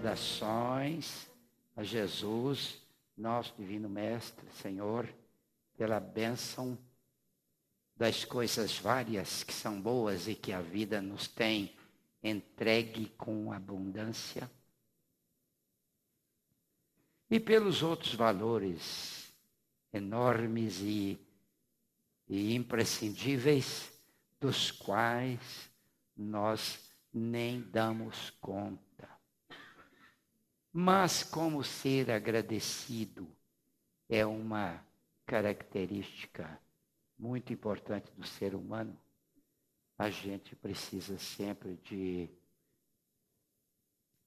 Saudações a Jesus, nosso Divino Mestre, Senhor, pela bênção das coisas várias que são boas e que a vida nos tem entregue com abundância. E pelos outros valores enormes e imprescindíveis, dos quais nós nem damos conta. Mas como ser agradecido é uma característica muito importante do ser humano, a gente precisa sempre de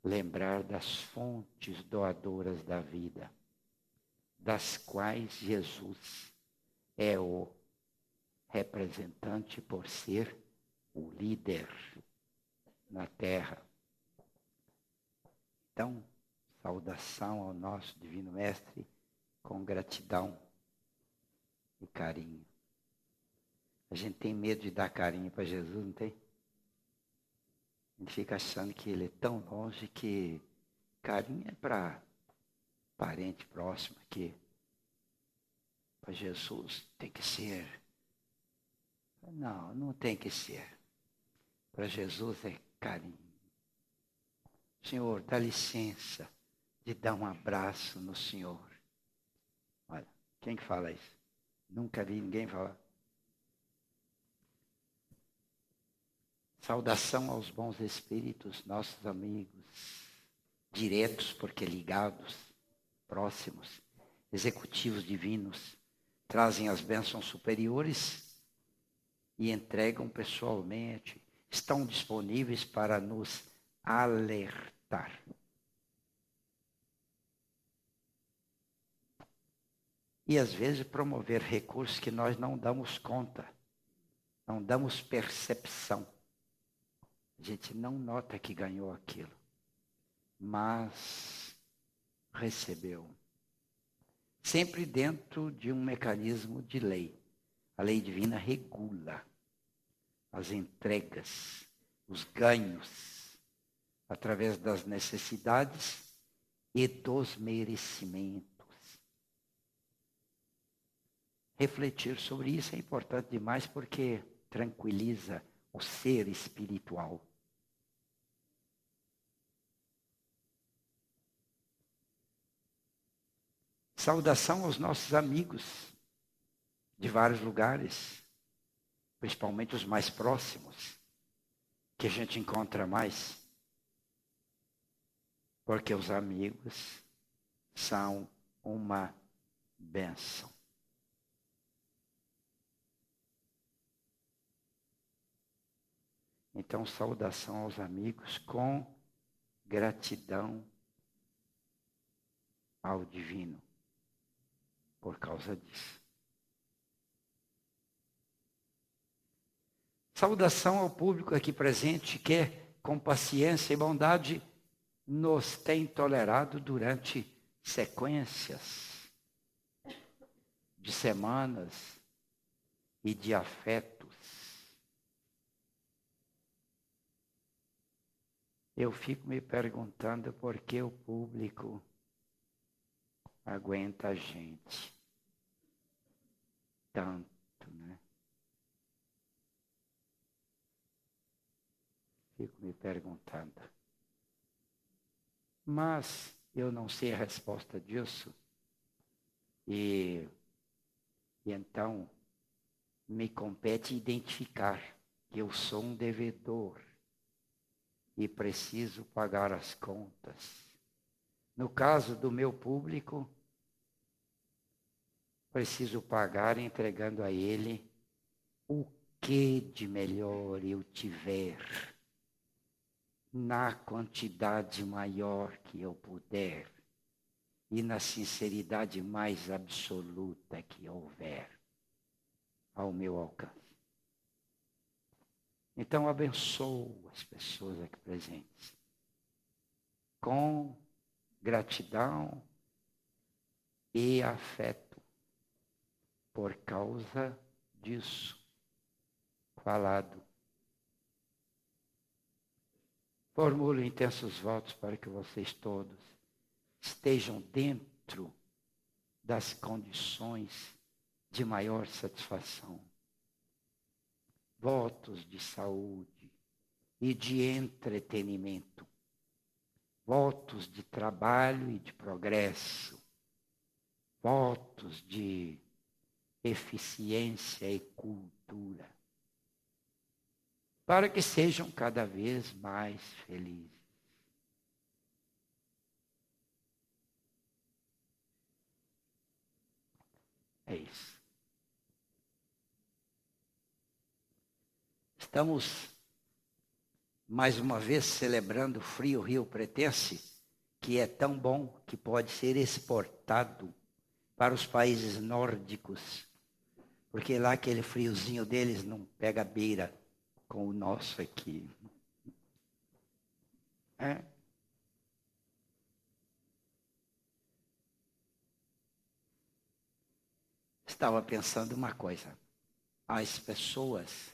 lembrar das fontes doadoras da vida, das quais Jesus é o representante por ser o líder na terra. Então, saudação ao nosso Divino Mestre com gratidão e carinho. A gente tem medo de dar carinho para Jesus, não tem? A gente fica achando que ele é tão longe que carinho é para parente próximo aqui. Para Jesus tem que ser. Não, não tem que ser. Para Jesus é carinho. Senhor, dá licença de dar um abraço no Senhor. Olha, quem que fala isso? Nunca vi ninguém falar. Saudação aos bons espíritos, nossos amigos, diretos porque ligados, próximos, executivos divinos, trazem as bênçãos superiores e entregam pessoalmente, estão disponíveis para nos alertar. E às vezes promover recursos que nós não damos conta, não damos percepção. A gente não nota que ganhou aquilo, mas recebeu. Sempre dentro de um mecanismo de lei. A lei divina regula as entregas, os ganhos, através das necessidades e dos merecimentos. Refletir sobre isso é importante demais porque tranquiliza o ser espiritual. Saudação aos nossos amigos de vários lugares, principalmente os mais próximos, que a gente encontra mais. Porque os amigos são uma bênção. Então, saudação aos amigos com gratidão ao divino, por causa disso. Saudação ao público aqui presente que, com paciência e bondade, nos tem tolerado durante sequências de semanas e de afetos. Eu fico me perguntando por que o público aguenta a gente tanto, né? Fico me perguntando. Mas eu não sei a resposta disso. E então me compete identificar que eu sou um devedor e preciso pagar as contas. No caso do meu público, preciso pagar entregando a ele o que de melhor eu tiver, na quantidade maior que eu puder e na sinceridade mais absoluta que houver ao meu alcance. Então, abençoo as pessoas aqui presentes com gratidão e afeto por causa disso falado. Formulo intensos votos para que vocês todos estejam dentro das condições de maior satisfação. Votos de saúde e de entretenimento. Votos de trabalho e de progresso. Votos de eficiência e cultura. Para que sejam cada vez mais felizes. É isso. Estamos, mais uma vez, celebrando o Frio Rio Pretense, que é tão bom que pode ser exportado para os países nórdicos, porque lá aquele friozinho deles não pega beira com o nosso aqui. É. Estava pensando uma coisa. As pessoas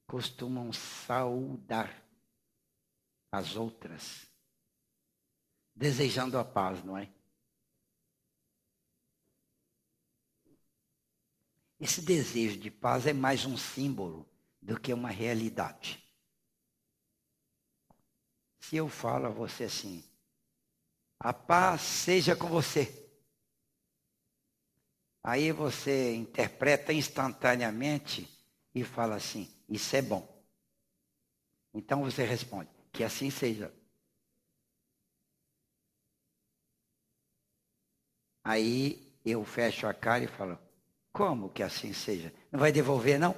costumam saudar as outras, desejando a paz, não é? Esse desejo de paz é mais um símbolo do que uma realidade. Se eu falo a você assim, a paz seja com você. Aí você interpreta instantaneamente e fala assim, isso é bom. Então você responde, que assim seja. Aí eu fecho a cara e falo, como que assim seja? Não vai devolver, não?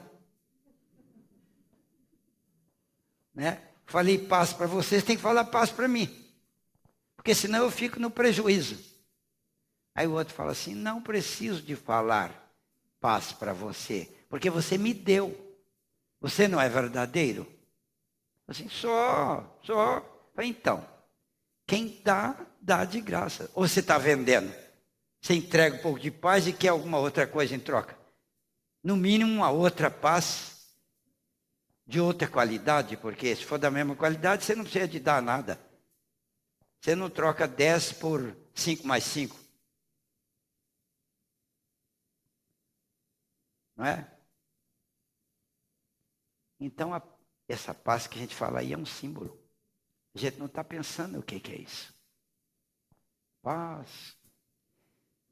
Né? Falei paz para vocês, tem que falar paz para mim. Porque senão eu fico no prejuízo. Aí o outro fala assim, não preciso de falar paz para você, porque você me deu. Você não é verdadeiro? Assim, só. Falei, então, quem dá, dá de graça. Ou você está vendendo? Você entrega um pouco de paz e quer alguma outra coisa em troca? No mínimo uma outra paz de outra qualidade, porque se for da mesma qualidade, você não precisa de dar nada. Você não troca 10 por 5 mais 5. Não é? Então, essa paz que a gente fala aí é um símbolo. A gente não está pensando o que é isso. Paz.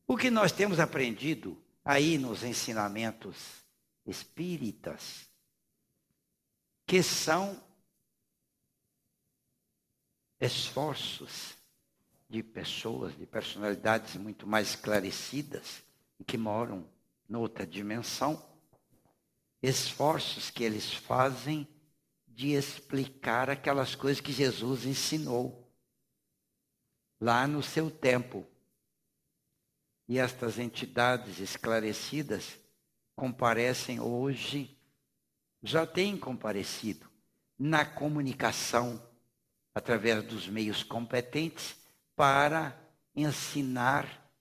O que nós temos aprendido aí nos ensinamentos espíritas, que são esforços de pessoas, de personalidades muito mais esclarecidas e que moram noutra dimensão, esforços que eles fazem de explicar aquelas coisas que Jesus ensinou lá no seu tempo. E estas entidades esclarecidas comparecem hoje, já têm comparecido, na comunicação, através dos meios competentes, para ensinar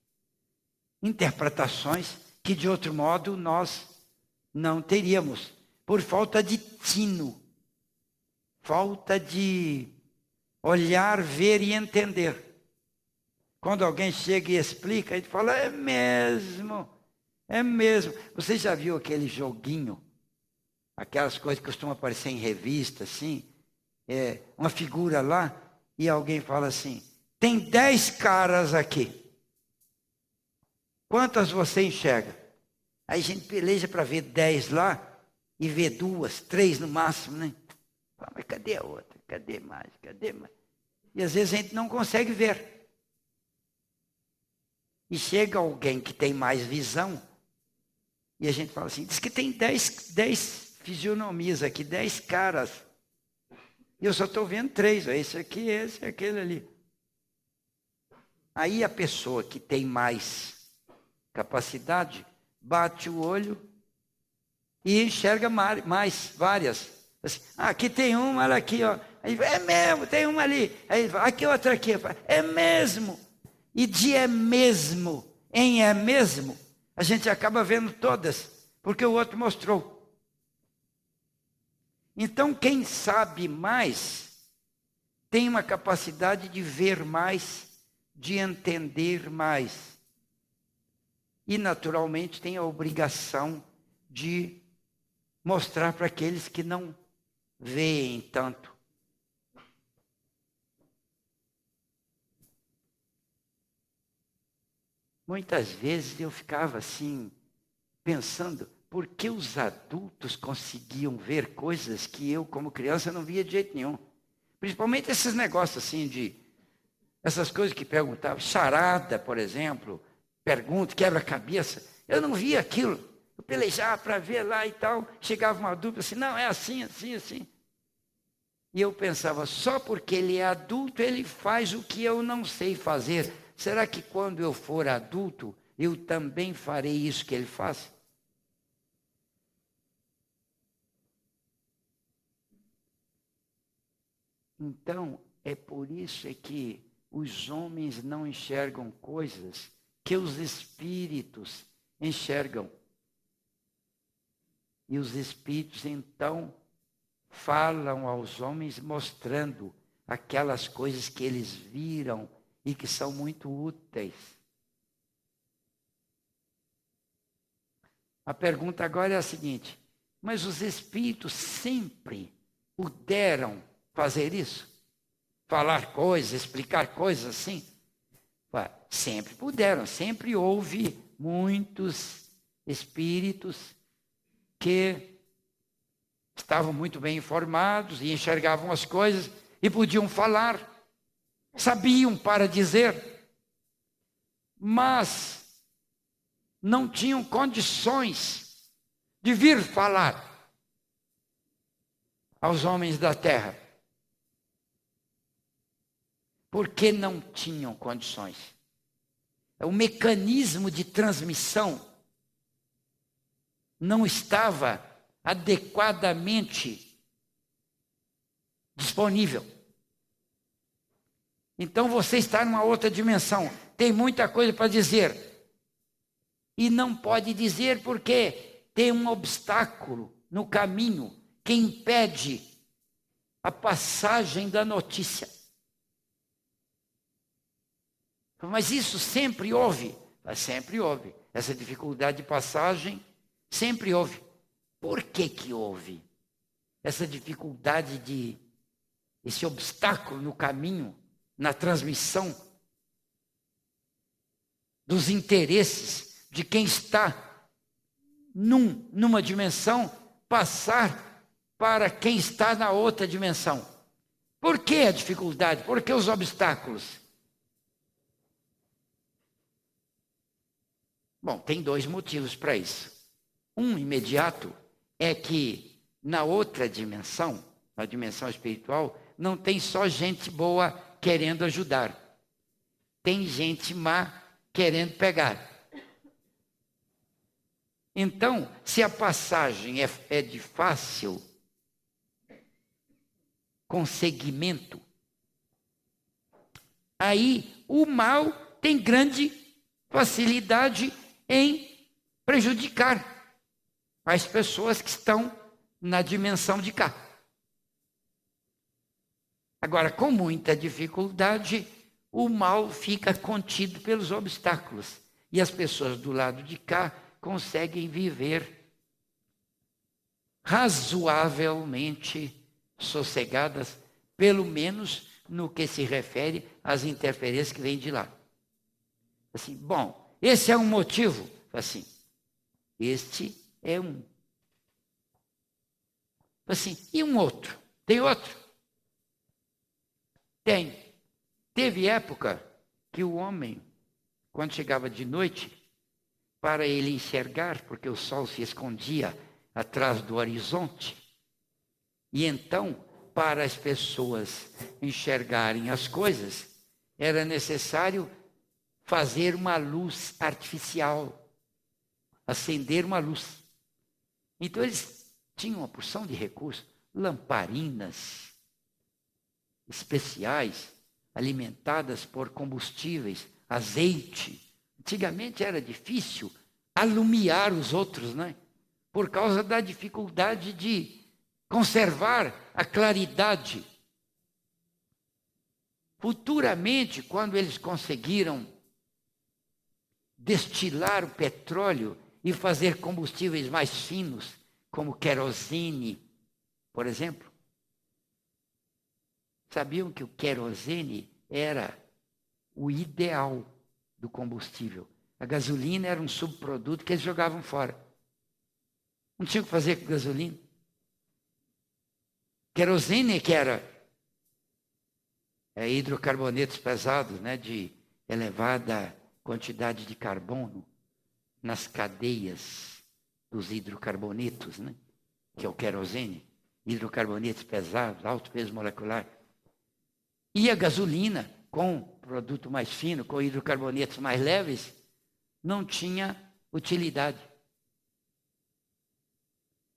interpretações que, de outro modo, nós não teríamos, por falta de tino, falta de olhar, ver e entender. Quando alguém chega e explica, a gente fala, é mesmo. Você já viu aquele joguinho? Aquelas coisas que costumam aparecer em revista, assim? Uma figura lá, e alguém fala assim, tem 10 caras aqui. Quantas você enxerga? Aí a gente peleja para ver 10 lá, e ver 2, 3 no máximo, né? Mas cadê a outra? Cadê mais? E às vezes a gente não consegue ver. E chega alguém que tem mais visão, e a gente fala assim, diz que tem 10 fisionomias aqui, 10 caras. E eu só estou vendo 3, esse aqui, esse, aquele ali. Aí a pessoa que tem mais capacidade, bate o olho e enxerga mais, várias. Assim, aqui tem uma, olha aqui, ó. Aí, é mesmo, tem uma ali. Aí, aqui outra aqui. É mesmo. E de é mesmo, em é mesmo, a gente acaba vendo todas, porque o outro mostrou. Então, quem sabe mais, tem uma capacidade de ver mais, de entender mais. E, naturalmente, tem a obrigação de mostrar para aqueles que não veem tanto. Muitas vezes eu ficava assim, pensando, por que os adultos conseguiam ver coisas que eu, como criança, não via de jeito nenhum? Principalmente esses negócios assim essas coisas que perguntavam, charada, por exemplo, pergunta, quebra-cabeça. Eu não via aquilo. Eu pelejava para ver lá e tal. Chegava uma dúvida assim, não, é assim, assim, assim. E eu pensava, só porque ele é adulto, ele faz o que eu não sei fazer. Será que quando eu for adulto, eu também farei isso que ele faz? Então, é por isso que os homens não enxergam coisas que os espíritos enxergam. E os espíritos, então, falam aos homens mostrando aquelas coisas que eles viram e que são muito úteis. A pergunta agora é a seguinte: mas os espíritos sempre puderam fazer isso? Falar coisas, explicar coisas assim? Sempre puderam, sempre houve muitos espíritos que estavam muito bem informados e enxergavam as coisas e podiam falar, sabiam para dizer, mas não tinham condições de vir falar aos homens da terra. Porque não tinham condições. O mecanismo de transmissão não estava adequadamente disponível. Então você está numa outra dimensão, tem muita coisa para dizer. E não pode dizer porque tem um obstáculo no caminho que impede a passagem da notícia. Mas isso sempre houve. Sempre houve. Essa dificuldade de passagem sempre houve. Por que que houve essa dificuldade esse obstáculo no caminho, na transmissão dos interesses de quem está numa dimensão, passar para quem está na outra dimensão? Por que a dificuldade? Por que os obstáculos? Bom, tem dois motivos para isso. Um imediato é que na outra dimensão, na dimensão espiritual, não tem só gente boa querendo ajudar. Tem gente má querendo pegar. Então, se a passagem é de fácil conseguimento, aí o mal tem grande facilidade em prejudicar as pessoas que estão na dimensão de cá. Agora, com muita dificuldade, o mal fica contido pelos obstáculos. E as pessoas do lado de cá conseguem viver razoavelmente sossegadas, pelo menos no que se refere às interferências que vêm de lá. Assim, bom, esse é um motivo. Assim, este é um. Assim, e um outro? Tem outro? Tem. Teve época que o homem, quando chegava de noite, para ele enxergar, porque o sol se escondia atrás do horizonte, e então, para as pessoas enxergarem as coisas, era necessário fazer uma luz artificial, acender uma luz. Então eles tinham uma porção de recursos, lamparinas especiais, alimentadas por combustíveis, azeite. Antigamente era difícil alumiar os outros, né? Por causa da dificuldade de conservar a claridade. Futuramente, quando eles conseguiram destilar o petróleo e fazer combustíveis mais finos, como querosene, por exemplo, sabiam que o querosene era o ideal do combustível. A gasolina era um subproduto que eles jogavam fora. Não tinha o que fazer com gasolina. Querosene que era hidrocarbonetos pesados, né, de elevada quantidade de carbono nas cadeias dos hidrocarbonetos, né, que é o querosene, hidrocarbonetos pesados, alto peso molecular. E a gasolina, com produto mais fino, com hidrocarbonetos mais leves, não tinha utilidade.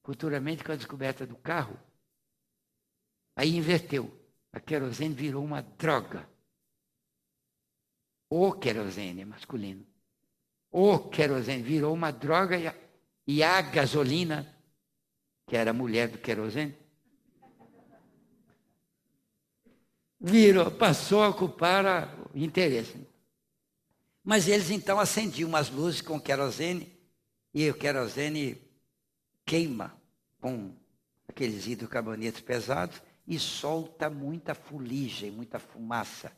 Futuramente, com a descoberta do carro, aí inverteu. A querosene virou uma droga. O querosene é masculino. O querosene virou uma droga e a gasolina, que era a mulher do querosene, passou a ocupar o interesse. Mas eles então acendiam umas luzes com querosene e o querosene queima com aqueles hidrocarbonetos pesados e solta muita fuligem, muita fumaça.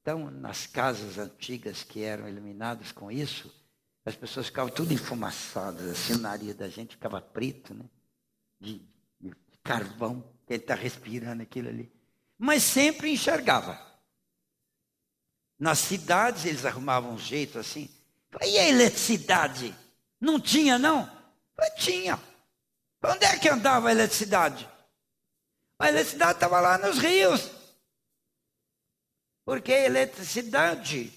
Então, nas casas antigas que eram iluminadas com isso, as pessoas ficavam tudo enfumaçadas, assim, o nariz da gente ficava preto, né? De carvão, que ele está respirando aquilo ali. Mas sempre enxergava. Nas cidades, eles arrumavam um jeito assim. E a eletricidade? Não tinha, não? Tinha. Onde é que andava a eletricidade? A eletricidade estava lá nos rios. Porque a eletricidade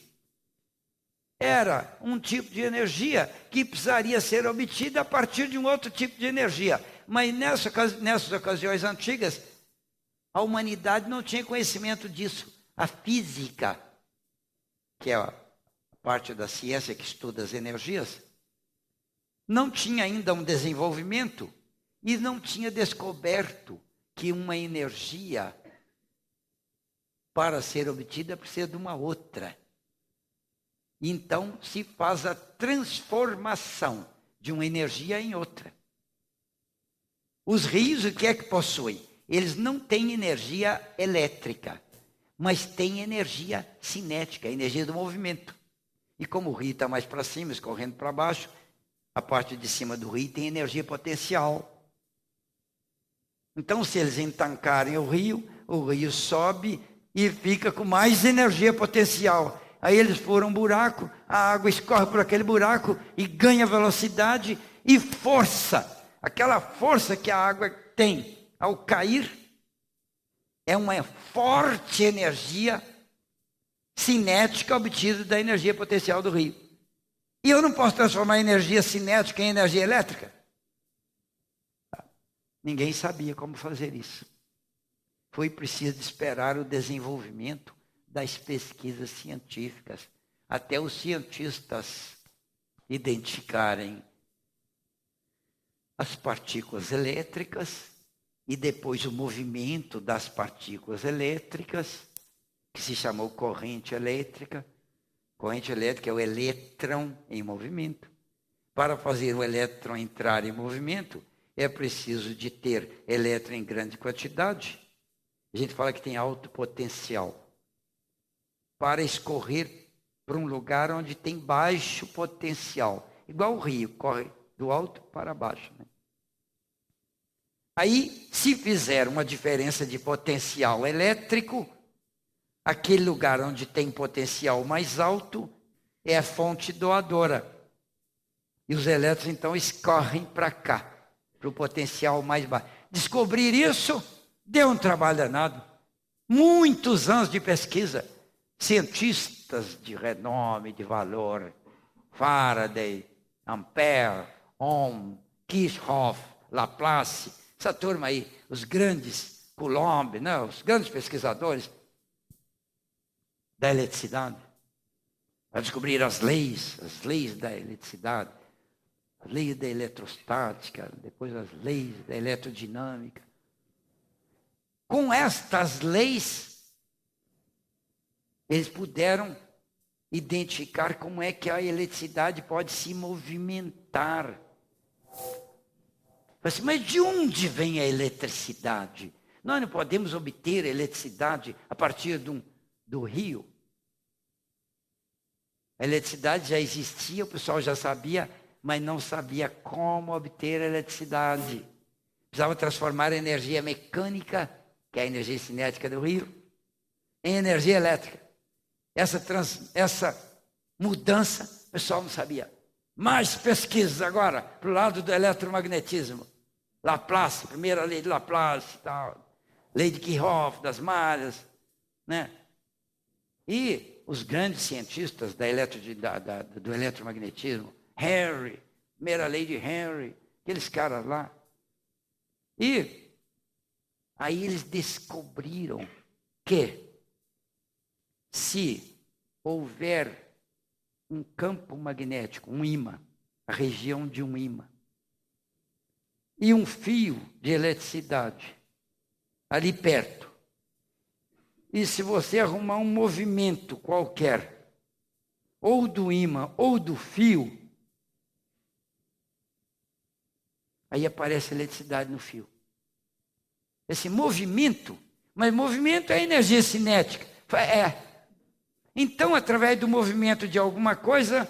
era um tipo de energia que precisaria ser obtida a partir de um outro tipo de energia. Mas nessas ocasiões antigas, a humanidade não tinha conhecimento disso. A física, que é a parte da ciência que estuda as energias, não tinha ainda um desenvolvimento e não tinha descoberto que uma energia, para ser obtida, precisa de uma outra. Então, se faz a transformação de uma energia em outra. Os rios, o que é que possuem? Eles não têm energia elétrica, mas têm energia cinética, energia do movimento. E como o rio está mais para cima, escorrendo para baixo, a parte de cima do rio tem energia potencial. Então, se eles entancarem o rio sobe e fica com mais energia potencial. Aí eles furam um buraco, a água escorre por aquele buraco e ganha velocidade e força. Aquela força que a água tem ao cair é uma forte energia cinética obtida da energia potencial do rio. E eu não posso transformar a energia cinética em energia elétrica? Ninguém sabia como fazer isso. Foi preciso esperar o desenvolvimento das pesquisas científicas, até os cientistas identificarem as partículas elétricas e depois o movimento das partículas elétricas, que se chamou corrente elétrica. Corrente elétrica é o elétron em movimento. Para fazer o elétron entrar em movimento, é preciso de ter elétron em grande quantidade. A gente fala que tem alto potencial para escorrer para um lugar onde tem baixo potencial. Igual o rio, corre do alto para baixo. Né? Aí, se fizer uma diferença de potencial elétrico, aquele lugar onde tem potencial mais alto é a fonte doadora. E os elétrons, então, escorrem para cá, para o potencial mais baixo. Descobrir isso deu um trabalho danado. Muitos anos de pesquisa. Cientistas de renome, de valor, Faraday, Ampère, Ohm, Kirchhoff, Laplace, essa turma aí, os grandes, Coulomb, né, os grandes pesquisadores da eletricidade, para descobrir as leis da eletricidade, as leis da eletrostática, depois as leis da eletrodinâmica. Com estas leis, eles puderam identificar como é que a eletricidade pode se movimentar. Mas de onde vem a eletricidade? Nós não podemos obter eletricidade a partir do rio. A eletricidade já existia, o pessoal já sabia, mas não sabia como obter eletricidade. Precisava transformar a energia mecânica, que é a energia cinética do rio, em energia elétrica. Essa mudança, o pessoal não sabia. Mais pesquisas agora, para o lado do eletromagnetismo. Laplace, primeira lei de Laplace, tal, lei de Kirchhoff, das malhas, né? E os grandes cientistas do eletromagnetismo, Henry, primeira lei de Henry, aqueles caras lá. E aí eles descobriram que se houver um campo magnético, um ímã, a região de um ímã, e um fio de eletricidade ali perto, e se você arrumar um movimento qualquer, ou do ímã ou do fio, aí aparece eletricidade no fio. Esse movimento, mas movimento é energia cinética. Então, através do movimento de alguma coisa,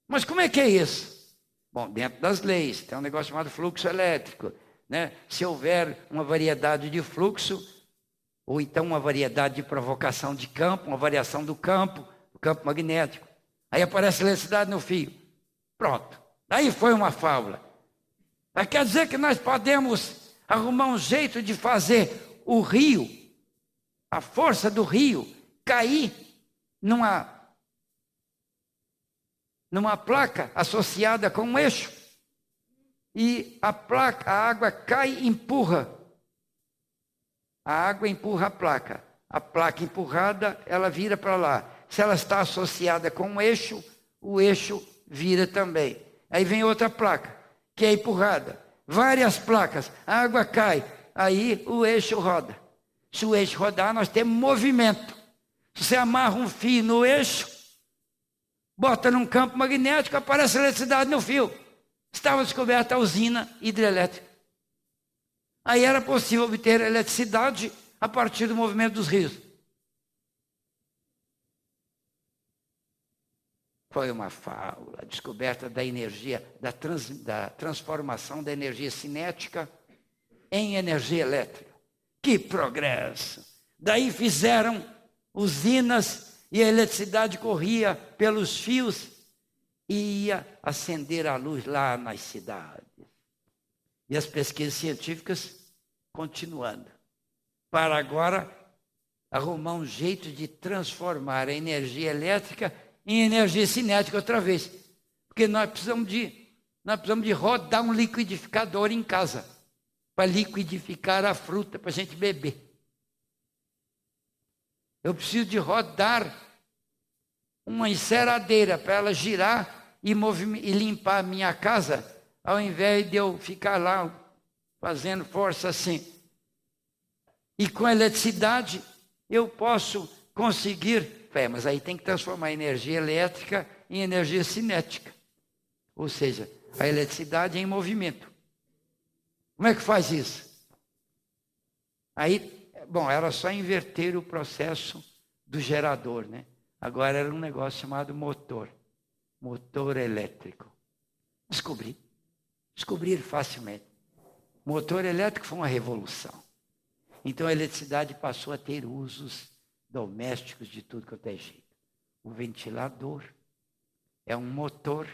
mas como é que é isso? Bom, dentro das leis, tem um negócio chamado fluxo elétrico, né? Se houver uma variedade de fluxo, ou então uma variedade de provocação de campo, uma variação do campo magnético, aí aparece eletricidade no fio. Pronto, aí foi uma fábula. Mas quer dizer que nós podemos arrumar um jeito de fazer o rio, a força do rio, cair numa placa associada com um eixo, e a água cai e empurra. A água empurra a placa empurrada, ela vira para lá. Se ela está associada com um eixo, o eixo vira também. Aí vem outra placa, que é empurrada. Várias placas, a água cai, aí o eixo roda. Se o eixo rodar, nós temos movimento. Se você amarra um fio no eixo, bota num campo magnético, aparece eletricidade no fio. Estava descoberta a usina hidrelétrica. Aí era possível obter eletricidade a partir do movimento dos rios. Foi uma fábula, a descoberta da energia, da transformação da energia cinética em energia elétrica. Que progresso! Daí fizeram usinas e a eletricidade corria pelos fios e ia acender a luz lá nas cidades. E as pesquisas científicas continuando, para agora arrumar um jeito de transformar a energia elétrica em energia cinética outra vez. Porque nós precisamos de rodar um liquidificador em casa, para liquidificar a fruta, para a gente beber. Eu preciso de rodar uma enceradeira para ela girar e limpar a minha casa, ao invés de eu ficar lá fazendo força assim. E com a eletricidade eu posso conseguir, mas aí tem que transformar a energia elétrica em energia cinética. Ou seja, a eletricidade em movimento. Como é que faz isso? Aí, era só inverter o processo do gerador, né? Agora era um negócio chamado motor elétrico. Descobrir facilmente. Motor elétrico foi uma revolução. Então a eletricidade passou a ter usos domésticos de tudo quanto é jeito. O ventilador é um motor,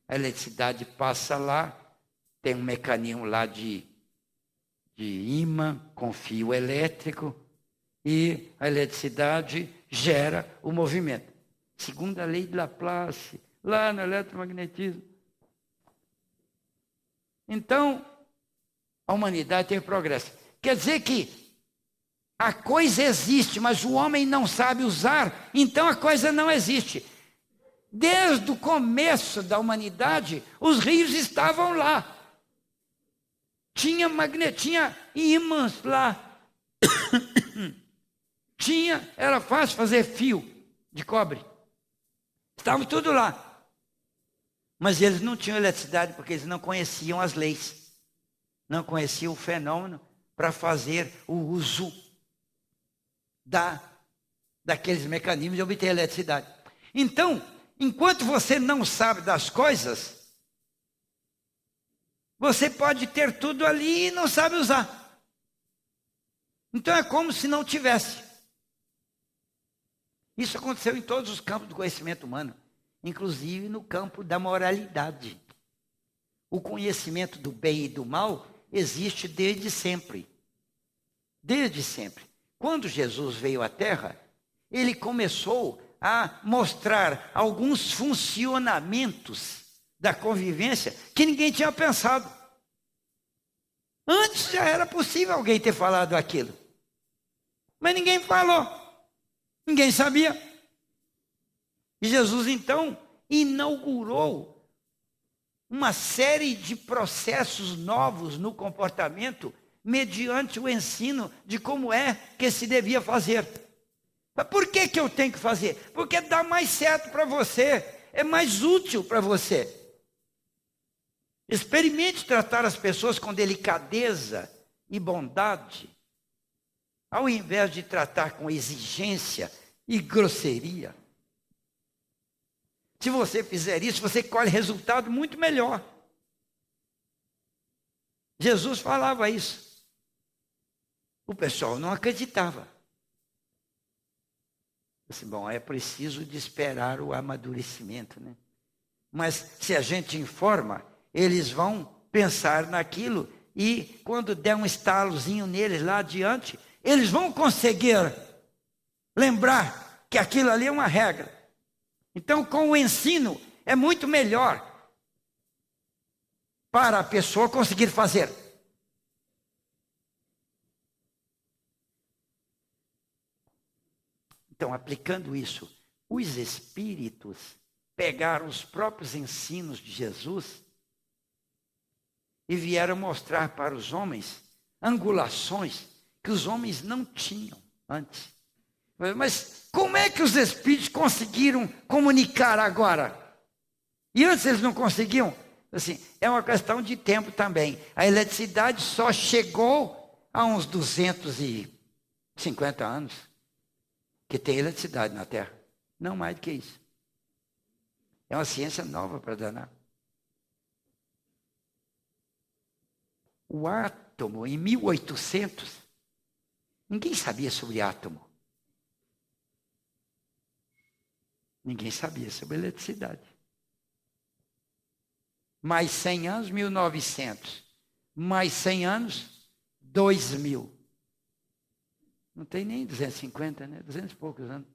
a eletricidade passa lá, tem um mecanismo lá de ímã com fio elétrico e a eletricidade gera o movimento. Segundo a lei de Laplace, lá no eletromagnetismo. Então, a humanidade tem progresso. Quer dizer que a coisa existe, mas o homem não sabe usar, então a coisa não existe. Desde o começo da humanidade, os rios estavam lá. Tinha ímãs lá. Era fácil fazer fio de cobre. Estava tudo lá. Mas eles não tinham eletricidade porque eles não conheciam as leis. Não conheciam o fenômeno para fazer o uso daqueles mecanismos de obter eletricidade. Então, enquanto você não sabe das coisas, você pode ter tudo ali e não sabe usar. Então é como se não tivesse. Isso aconteceu em todos os campos do conhecimento humano, inclusive no campo da moralidade. O conhecimento do bem e do mal existe desde sempre. Desde sempre. Quando Jesus veio à Terra, ele começou a mostrar alguns funcionamentos da convivência que ninguém tinha pensado. Antes já era possível alguém ter falado aquilo. Mas ninguém falou. Ninguém sabia. E Jesus, então, inaugurou uma série de processos novos no comportamento mediante o ensino de como é que se devia fazer. Mas por que eu tenho que fazer? Porque dá mais certo para você, é mais útil para você. Experimente tratar as pessoas com delicadeza e bondade, ao invés de tratar com exigência e grosseria. Se você fizer isso, você colhe resultado muito melhor. Jesus falava isso. O pessoal não acreditava. Assim, bom, é preciso de esperar o amadurecimento, né? Mas se a gente informa, eles vão pensar naquilo e quando der um estalozinho neles lá adiante, eles vão conseguir lembrar que aquilo ali é uma regra. Então, com o ensino, é muito melhor para a pessoa conseguir fazer. Então, aplicando isso, os espíritos pegaram os próprios ensinos de Jesus e vieram mostrar para os homens angulações que os homens não tinham antes. Mas como é que os espíritos conseguiram comunicar agora? E antes eles não conseguiam? Assim, é uma questão de tempo também. A eletricidade só chegou há uns 250 anos que tem eletricidade na Terra. Não mais do que isso. É uma ciência nova para danar. O átomo, em 1800, ninguém sabia sobre átomo. Ninguém sabia sobre eletricidade. Mais 100 anos, 1900. Mais 100 anos, 2000. Não tem nem 250, né? 200 e poucos anos.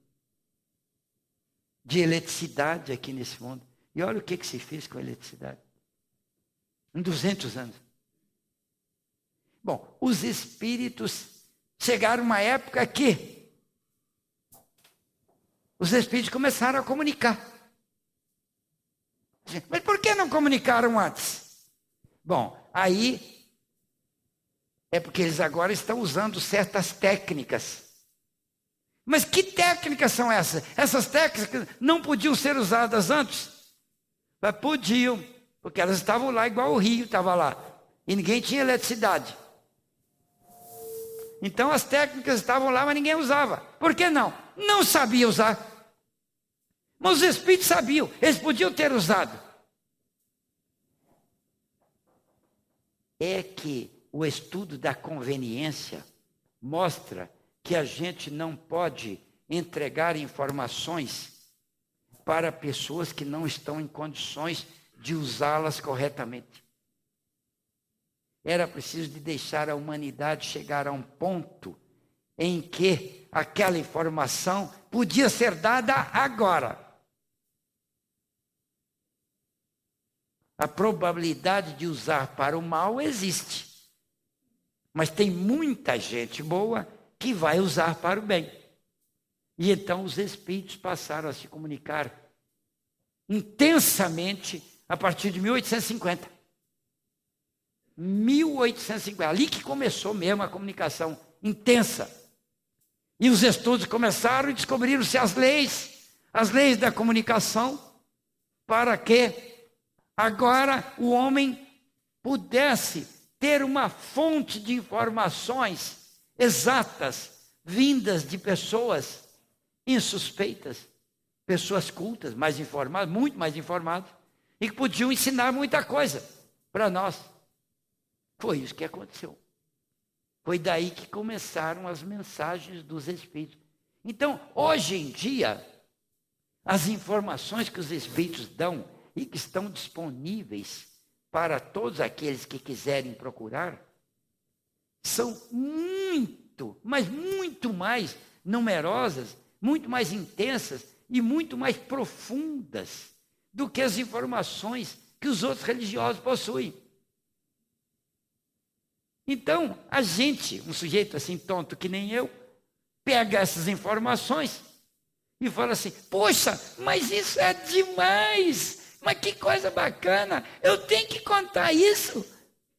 De eletricidade aqui nesse mundo. E olha o que se fez com a eletricidade. Em 200 anos. Bom, os espíritos chegaram a uma época que os espíritos começaram a comunicar. Mas por que não comunicaram antes? Bom, aí é porque eles agora estão usando certas técnicas. Mas que técnicas são essas? Essas técnicas não podiam ser usadas antes? Mas podiam, porque elas estavam lá igual o rio estava lá. E ninguém tinha eletricidade. Então as técnicas estavam lá, mas ninguém usava. Por que não? Não sabia usar. Mas os espíritos sabiam, eles podiam ter usado. É que o estudo da conveniência mostra que a gente não pode entregar informações para pessoas que não estão em condições de usá-las corretamente. Era preciso de deixar a humanidade chegar a um ponto em que aquela informação podia ser dada agora. A probabilidade de usar para o mal existe. Mas tem muita gente boa que vai usar para o bem. E então os espíritos passaram a se comunicar intensamente a partir de 1850. 1850, ali que começou mesmo a comunicação intensa. E os estudos começaram e descobriram-se as leis da comunicação, para que agora o homem pudesse ter uma fonte de informações exatas, vindas de pessoas insuspeitas, pessoas cultas, mais informadas, muito mais informadas, e que podiam ensinar muita coisa para nós. Foi isso que aconteceu. Foi daí que começaram as mensagens dos Espíritos. Então, hoje em dia, as informações que os Espíritos dão e que estão disponíveis para todos aqueles que quiserem procurar, são muito, mas muito mais numerosas, muito mais intensas e muito mais profundas do que as informações que os outros religiosos possuem. Então, a gente, um sujeito assim tonto que nem eu, pega essas informações e fala assim: poxa, mas isso é demais, mas que coisa bacana, eu tenho que contar isso,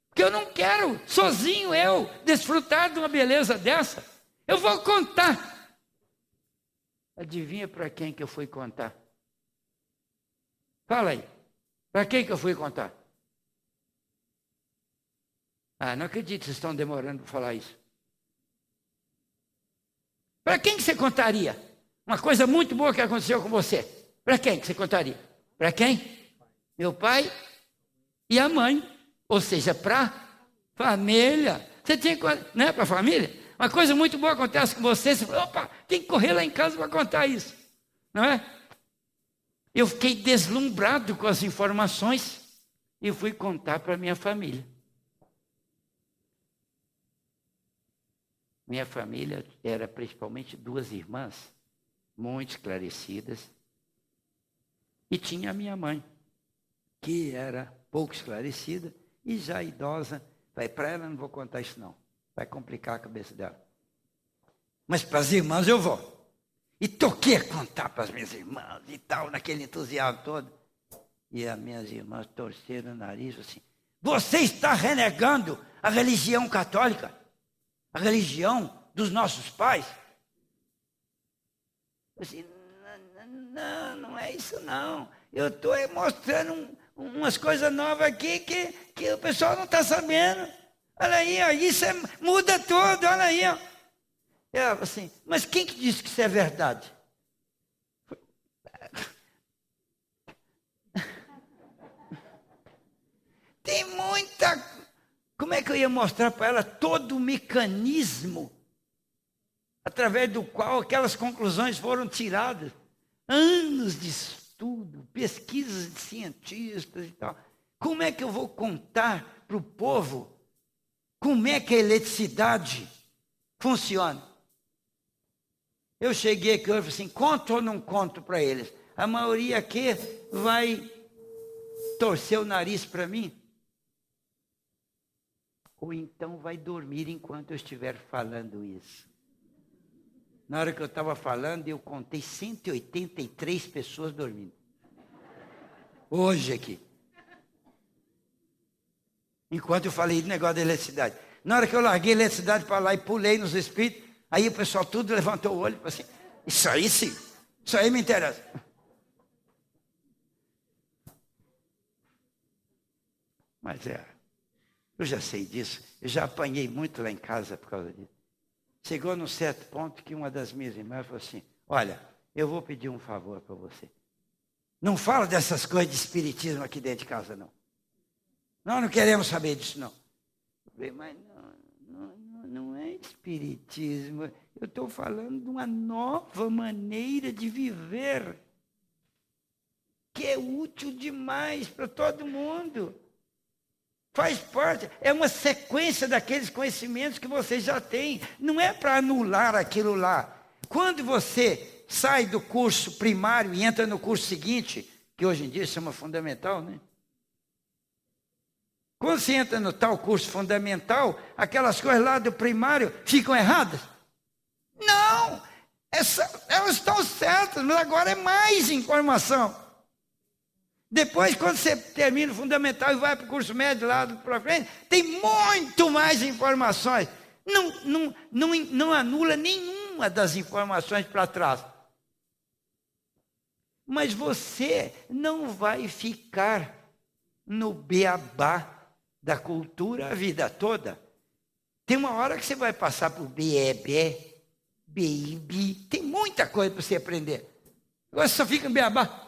porque eu não quero, sozinho eu, desfrutar de uma beleza dessa, eu vou contar. Adivinha para quem que eu fui contar? Fala aí, para quem que eu fui contar? Ah, não acredito que vocês estão demorando para falar isso. Para quem que você contaria? Uma coisa muito boa que aconteceu com você. Para quem que você contaria? Para quem? Meu pai e a mãe. Ou seja, para família. Você tinha que, né, para a família? Uma coisa muito boa acontece com você. Você fala: opa, tem que correr lá em casa para contar isso. Não é? Eu fiquei deslumbrado com as informações e fui contar para minha família. Minha família era principalmente 2 irmãs, muito esclarecidas, e tinha a minha mãe, que era pouco esclarecida e já idosa. Vai, para ela não vou contar isso não, vai complicar a cabeça dela. Mas para as irmãs eu vou. E toquei a contar para as minhas irmãs e tal, naquele entusiasmo todo. E as minhas irmãs torceram o nariz assim: você está renegando a religião católica? A religião dos nossos pais? Eu disse: não é isso não. Eu estou mostrando umas coisas novas aqui que o pessoal não está sabendo. Olha aí, ó, isso muda tudo, olha aí. Ó. Eu assim: mas quem que disse que isso é verdade? Tem muita... Como é que eu ia mostrar para ela todo o mecanismo através do qual aquelas conclusões foram tiradas? Anos de estudo, pesquisas de cientistas e tal. Como é que eu vou contar para o povo como é que a eletricidade funciona? Eu cheguei aqui hoje e falei assim: conto ou não conto para eles? A maioria aqui vai torcer o nariz para mim. Ou então vai dormir enquanto eu estiver falando isso. Na hora que eu estava falando, eu contei 183 pessoas dormindo. Hoje aqui. Enquanto eu falei do negócio da eletricidade. Na hora que eu larguei a eletricidade para lá e pulei nos espíritos, aí o pessoal tudo levantou o olho e falou assim: isso aí sim, isso aí me interessa. Mas eu já sei disso, eu já apanhei muito lá em casa por causa disso. Chegou num certo ponto que uma das minhas irmãs falou assim: olha, eu vou pedir um favor para você. Não fala dessas coisas de espiritismo aqui dentro de casa, não. Nós não queremos saber disso, não. Eu falei: mas não é espiritismo. Eu estou falando de uma nova maneira de viver, que é útil demais para todo mundo. Faz parte, é uma sequência daqueles conhecimentos que você já tem. Não é para anular aquilo lá. Quando você sai do curso primário e entra no curso seguinte, que hoje em dia chama fundamental, né? Quando você entra no tal curso fundamental, aquelas coisas lá do primário ficam erradas? Não! Elas estão certas, mas agora é mais informação. Depois, quando você termina o fundamental e vai para o curso médio lá para frente, tem muito mais informações. Não anula nenhuma das informações para trás. Mas você não vai ficar no beabá da cultura a vida toda. Tem uma hora que você vai passar por BEB, BIB, tem muita coisa para você aprender. Agora você só fica no beabá.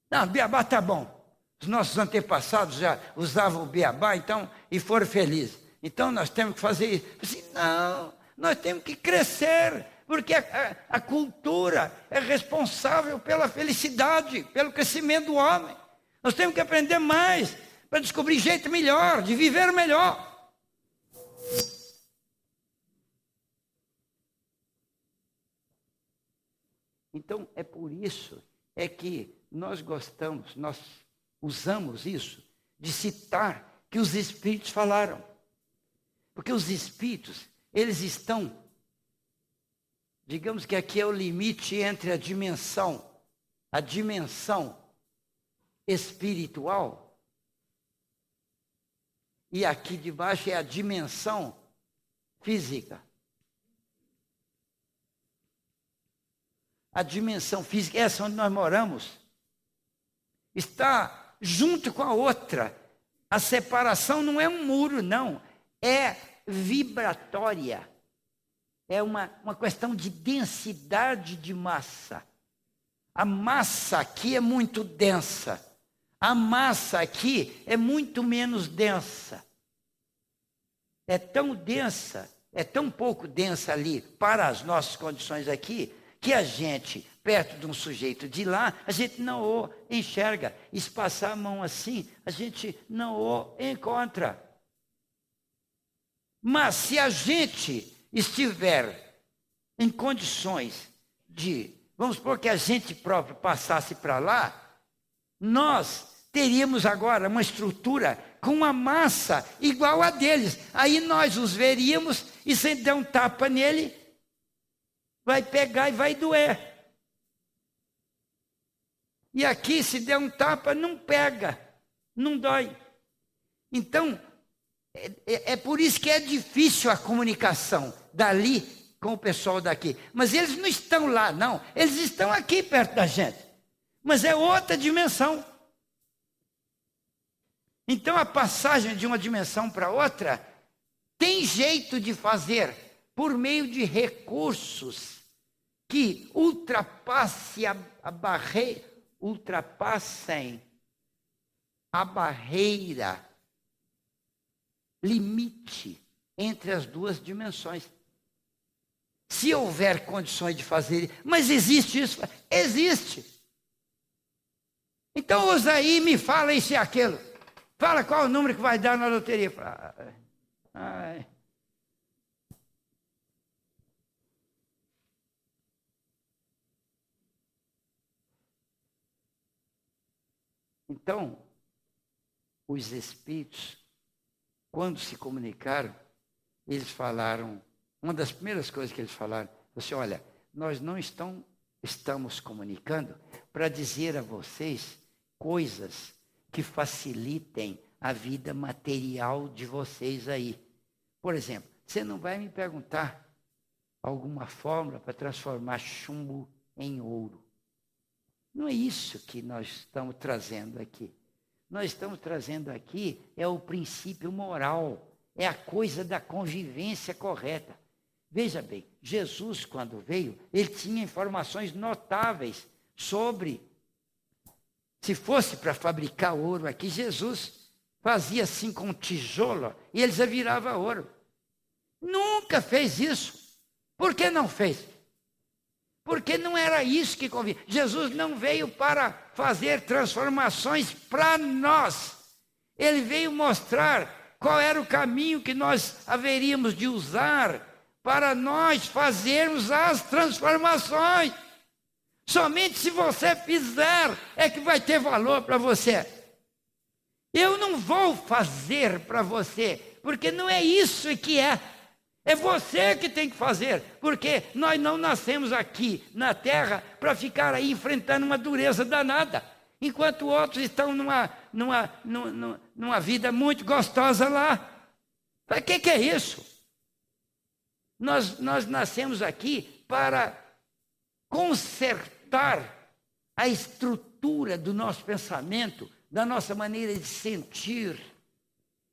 Não, beabá tá bom. Os nossos antepassados já usavam o beabá, então, e foram felizes. Então nós temos que fazer isso. Assim, não, nós temos que crescer, porque a cultura é responsável pela felicidade, pelo crescimento do homem. Nós temos que aprender mais para descobrir jeito melhor, de viver melhor. Então, é por isso que nós gostamos, nós usamos isso, de citar que os Espíritos falaram. Porque os Espíritos, eles estão, digamos que aqui é o limite entre a dimensão espiritual, e aqui de baixo é a dimensão física. A dimensão física, essa onde nós moramos, está junto com a outra. A separação não é um muro, não. É vibratória. É uma questão de densidade de massa. A massa aqui é muito densa. A massa aqui é muito menos densa. É tão densa, é tão pouco densa ali para as nossas condições aqui, que a gente, perto de um sujeito de lá, a gente não o enxerga. E se passar a mão assim, a gente não o encontra. Mas se a gente estiver em condições de, vamos supor que a gente próprio passasse para lá, nós teríamos agora uma estrutura com uma massa igual a deles. Aí nós os veríamos e se der um tapa nele, vai pegar e vai doer. E aqui, se der um tapa, não pega, não dói. Então, é por isso que é difícil a comunicação dali com o pessoal daqui. Mas eles não estão lá, não. Eles estão aqui perto da gente. Mas é outra dimensão. Então, a passagem de uma dimensão para outra tem jeito de fazer por meio de recursos que ultrapassem a barreira, limite entre as duas dimensões. Se houver condições de fazer, mas existe isso? Existe. Então usa aí e me fala isso e aquilo. Fala qual o número que vai dar na loteria. Ai. Então, os Espíritos, quando se comunicaram, eles falaram, uma das primeiras coisas que eles falaram, assim, olha, nós não estamos comunicando para dizer a vocês coisas que facilitem a vida material de vocês aí. Por exemplo, você não vai me perguntar alguma fórmula para transformar chumbo em ouro. Não é isso que nós estamos trazendo aqui. Nós estamos trazendo aqui é o princípio moral, é a coisa da convivência correta. Veja bem, Jesus, quando veio, ele tinha informações notáveis sobre, se fosse para fabricar ouro aqui, Jesus fazia assim com um tijolo e ele já virava ouro. Nunca fez isso. Por que não fez? Porque não era isso que convinha. Jesus não veio para fazer transformações para nós. Ele veio mostrar qual era o caminho que nós haveríamos de usar para nós fazermos as transformações. Somente se você fizer é que vai ter valor para você. Eu não vou fazer para você, porque não é isso que é. É você que tem que fazer, porque nós não nascemos aqui na terra para ficar aí enfrentando uma dureza danada. enquanto outros estão numa vida muito gostosa lá. Para que é isso? Nós nascemos aqui para consertar a estrutura do nosso pensamento, da nossa maneira de sentir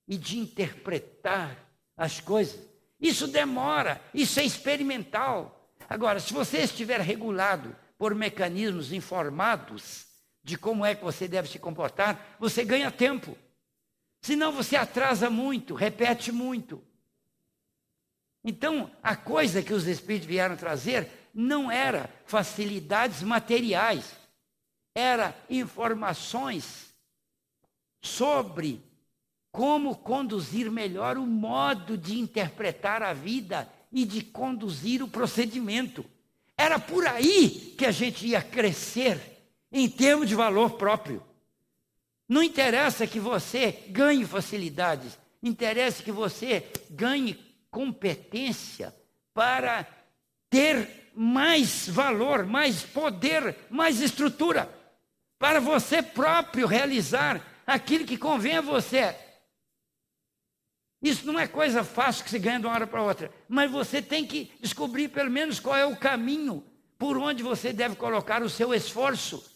e de interpretar as coisas. Isso demora, isso é experimental. Agora, se você estiver regulado por mecanismos informados de como é que você deve se comportar, você ganha tempo. Senão você atrasa muito, repete muito. Então, a coisa que os Espíritos vieram trazer não era facilidades materiais, era informações sobre como conduzir melhor o modo de interpretar a vida e de conduzir o procedimento. Era por aí que a gente ia crescer em termos de valor próprio. Não interessa que você ganhe facilidades, interessa que você ganhe competência para ter mais valor, mais poder, mais estrutura, para você próprio realizar aquilo que convém a você. Isso não é coisa fácil que se ganha de uma hora para outra, mas você tem que descobrir pelo menos qual é o caminho por onde você deve colocar o seu esforço.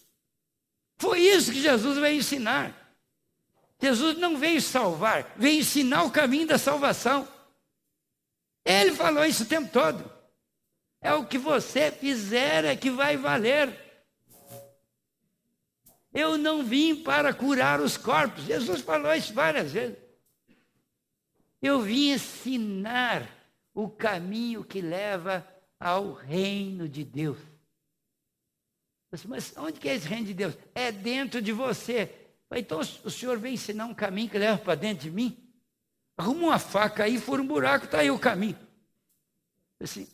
Foi isso que Jesus veio ensinar. Jesus não veio salvar, veio ensinar o caminho da salvação. Ele falou isso o tempo todo. É o que você fizer é que vai valer. Eu não vim para curar os corpos. Jesus falou isso várias vezes. Eu vim ensinar o caminho que leva ao reino de Deus. Mas onde que é esse reino de Deus? É dentro de você. Então o Senhor vem ensinar um caminho que leva para dentro de mim? Arruma uma faca aí, fura um buraco, está aí o caminho. Assim,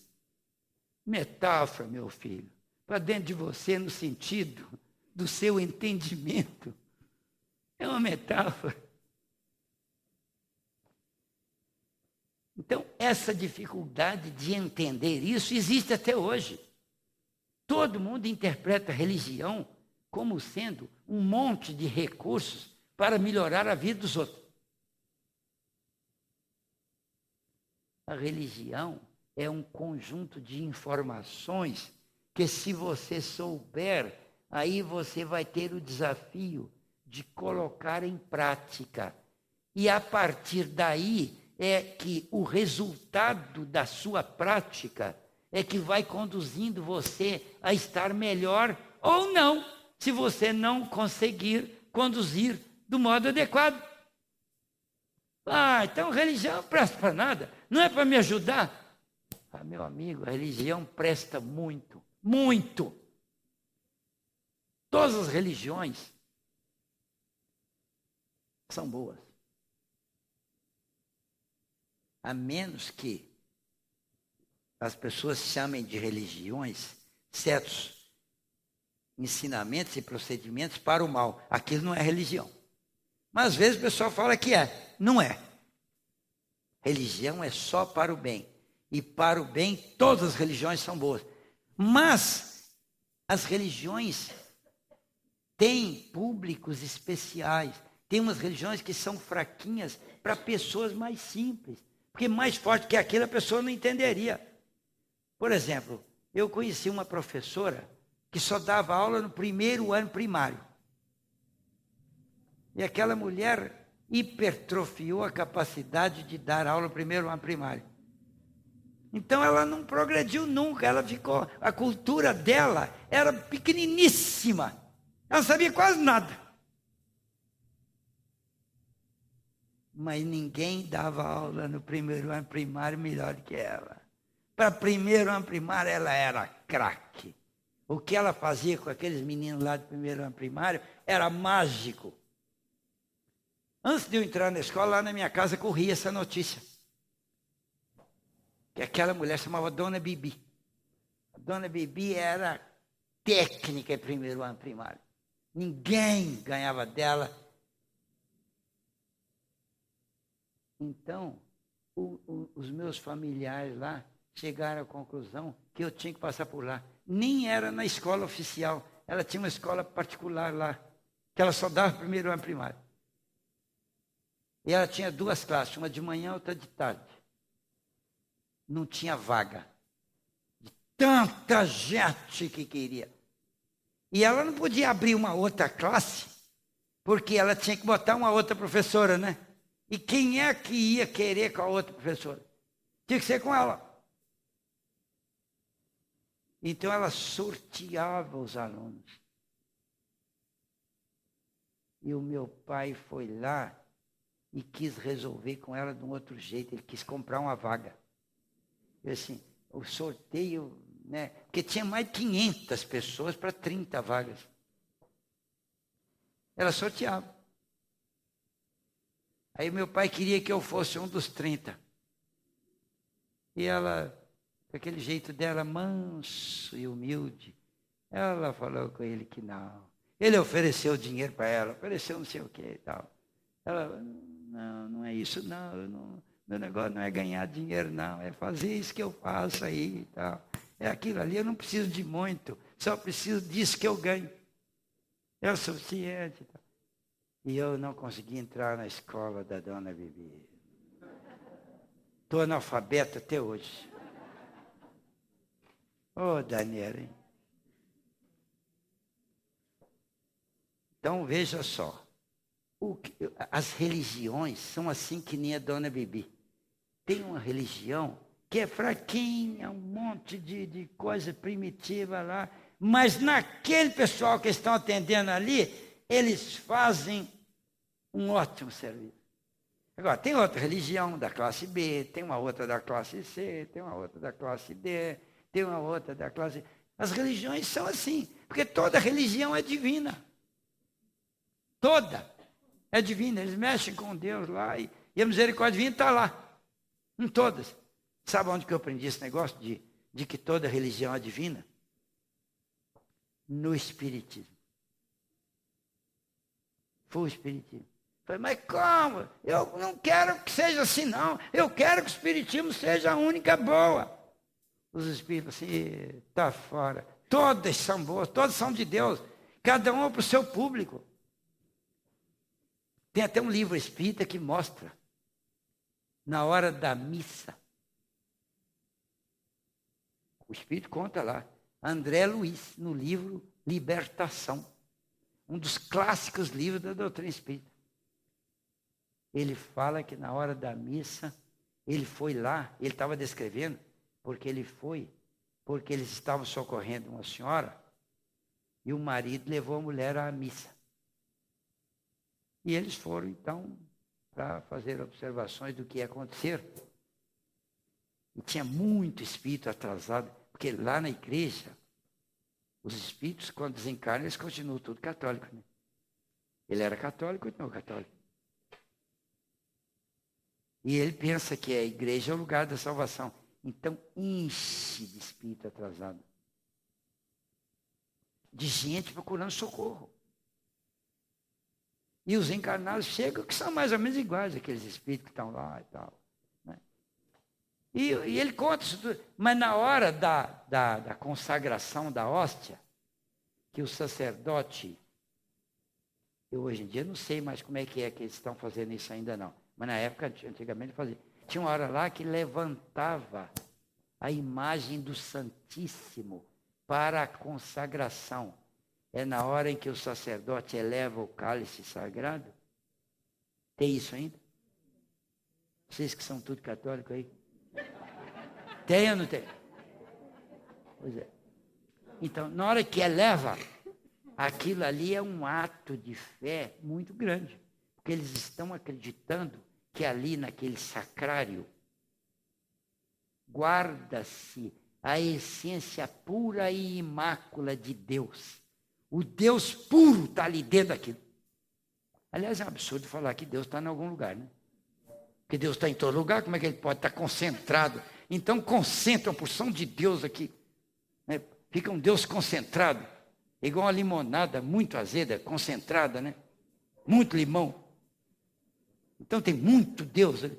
metáfora, meu filho, para dentro de você no sentido do seu entendimento. É uma metáfora. Então, essa dificuldade de entender isso existe até hoje. Todo mundo interpreta a religião como sendo um monte de recursos para melhorar a vida dos outros. A religião é um conjunto de informações que, se você souber, aí você vai ter o desafio de colocar em prática. E a partir daí é que o resultado da sua prática é que vai conduzindo você a estar melhor ou não, se você não conseguir conduzir do modo adequado. Ah, então religião não presta para nada, não é para me ajudar? Ah, meu amigo, a religião presta muito, muito. Todas as religiões são boas. A menos que as pessoas chamem de religiões certos ensinamentos e procedimentos para o mal. Aquilo não é religião. Mas às vezes o pessoal fala que é. Não é. Religião é só para o bem. E para o bem, todas as religiões são boas. Mas as religiões têm públicos especiais. Tem umas religiões que são fraquinhas para pessoas mais simples. Porque mais forte que aquilo a pessoa não entenderia. Por exemplo, eu conheci uma professora que só dava aula no primeiro ano primário. E aquela mulher hipertrofiou a capacidade de dar aula no primeiro ano primário. Então ela não progrediu nunca, ela ficou, a cultura dela era pequeniníssima. Ela não sabia quase nada. Mas ninguém dava aula no primeiro ano primário melhor que ela. Para primeiro ano primário ela era craque. O que ela fazia com aqueles meninos lá do primeiro ano primário era mágico. Antes de eu entrar na escola, lá na minha casa corria essa notícia. Que aquela mulher chamava Dona Bibi. A Dona Bibi era técnica em primeiro ano primário. Ninguém ganhava dela. Então, os meus familiares lá chegaram à conclusão que eu tinha que passar por lá. Nem era na escola oficial, ela tinha uma escola particular lá. que ela só dava primeiro ano primário. E ela tinha 2 classes, uma de manhã, outra de tarde. Não tinha vaga. De tanta gente que queria. E ela não podia abrir uma outra classe, porque ela tinha que botar uma outra professora, né? E quem é que ia querer com a outra professora? Tinha que ser com ela. Então ela sorteava os alunos. E o meu pai foi lá e quis resolver com ela de um outro jeito. Ele quis comprar uma vaga. Eu assim, o sorteio, né? Porque tinha mais de 500 pessoas para 30 vagas. Ela sorteava. Aí meu pai queria que eu fosse um dos 30. E ela, com aquele jeito dela, manso e humilde, ela falou com ele que não. Ele ofereceu dinheiro para ela, ofereceu não sei o que e tal. Ela, não é isso não, meu negócio não é ganhar dinheiro não, é fazer isso que eu faço aí e tal. É aquilo ali, eu não preciso de muito, só preciso disso que eu ganho. É o suficiente. E eu não consegui entrar na escola da dona Bibi. Estou analfabeto até hoje. Ô, Daniela, hein? Então, veja só. As religiões são assim que nem a dona Bibi. Tem uma religião que é fraquinha, um monte de coisa primitiva lá, mas naquele pessoal que estão atendendo ali, eles fazem um ótimo serviço. Agora, tem outra religião da classe B, tem uma outra da classe C, tem uma outra da classe D, tem uma outra da classe... As religiões são assim, porque toda religião é divina. Toda é divina. Eles mexem com Deus lá e a misericórdia divina está lá. Em todas. Sabe onde que eu aprendi esse negócio de que toda religião é divina? No Espiritismo. Foi o Espiritismo. Falei, mas como? Eu não quero que seja assim, não. Eu quero que o Espiritismo seja a única boa. Os Espíritos assim, está fora. Todas são boas, todas são de Deus. Cada uma para o seu público. Tem até um livro espírita que mostra, na hora da missa, o Espírito conta lá, André Luiz, no livro Libertação, um dos clássicos livros da doutrina espírita. Ele fala que na hora da missa, ele foi lá, ele estava descrevendo, porque eles estavam socorrendo uma senhora, e o marido levou a mulher à missa. E eles foram, então, para fazer observações do que ia acontecer. E tinha muito espírito atrasado, porque lá na igreja, os espíritos, quando desencarnam, eles continuam tudo católicos. Né? Ele era católico e continuou católico. E ele pensa que a igreja é o lugar da salvação. Então, enche de espírito atrasado. De gente procurando socorro. E os encarnados chegam, que são mais ou menos iguais, aqueles espíritos que estão lá e tal. Né? E ele conta isso tudo. Mas na hora da consagração da hóstia, que o sacerdote, eu hoje em dia não sei mais como é que eles estão fazendo isso ainda não. Mas na época, antigamente, fazia. Tinha uma hora lá que levantava a imagem do Santíssimo para a consagração. É na hora em que o sacerdote eleva o cálice sagrado. Tem isso ainda? Vocês que são tudo católicos aí? Tem ou não tem? Pois é. Então, na hora que eleva, aquilo ali é um ato de fé muito grande. Porque eles estão acreditando que ali naquele sacrário guarda-se a essência pura e imácula de Deus. O Deus puro está ali dentro daquilo. Aliás, é um absurdo falar que Deus está em algum lugar, né? Porque Deus está em todo lugar, como é que ele pode estar concentrado? Então, concentra uma porção de Deus aqui. Né? Fica um Deus concentrado, igual uma limonada muito azeda, concentrada, né? Muito limão. Então, tem muito Deus ali.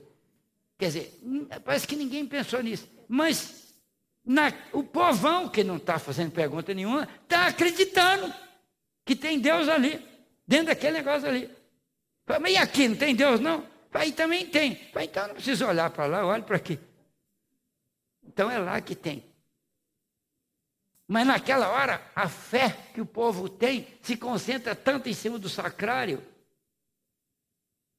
Quer dizer, parece que ninguém pensou nisso. Mas o povão que não está fazendo pergunta nenhuma, está acreditando que tem Deus ali. dentro daquele negócio ali. Fala, mas e aqui, não tem Deus não? Fala, aí também tem. Fala, então não precisa olhar para lá, olhe para aqui. Então é lá que tem. Mas naquela hora, a fé que o povo tem se concentra tanto em cima do sacrário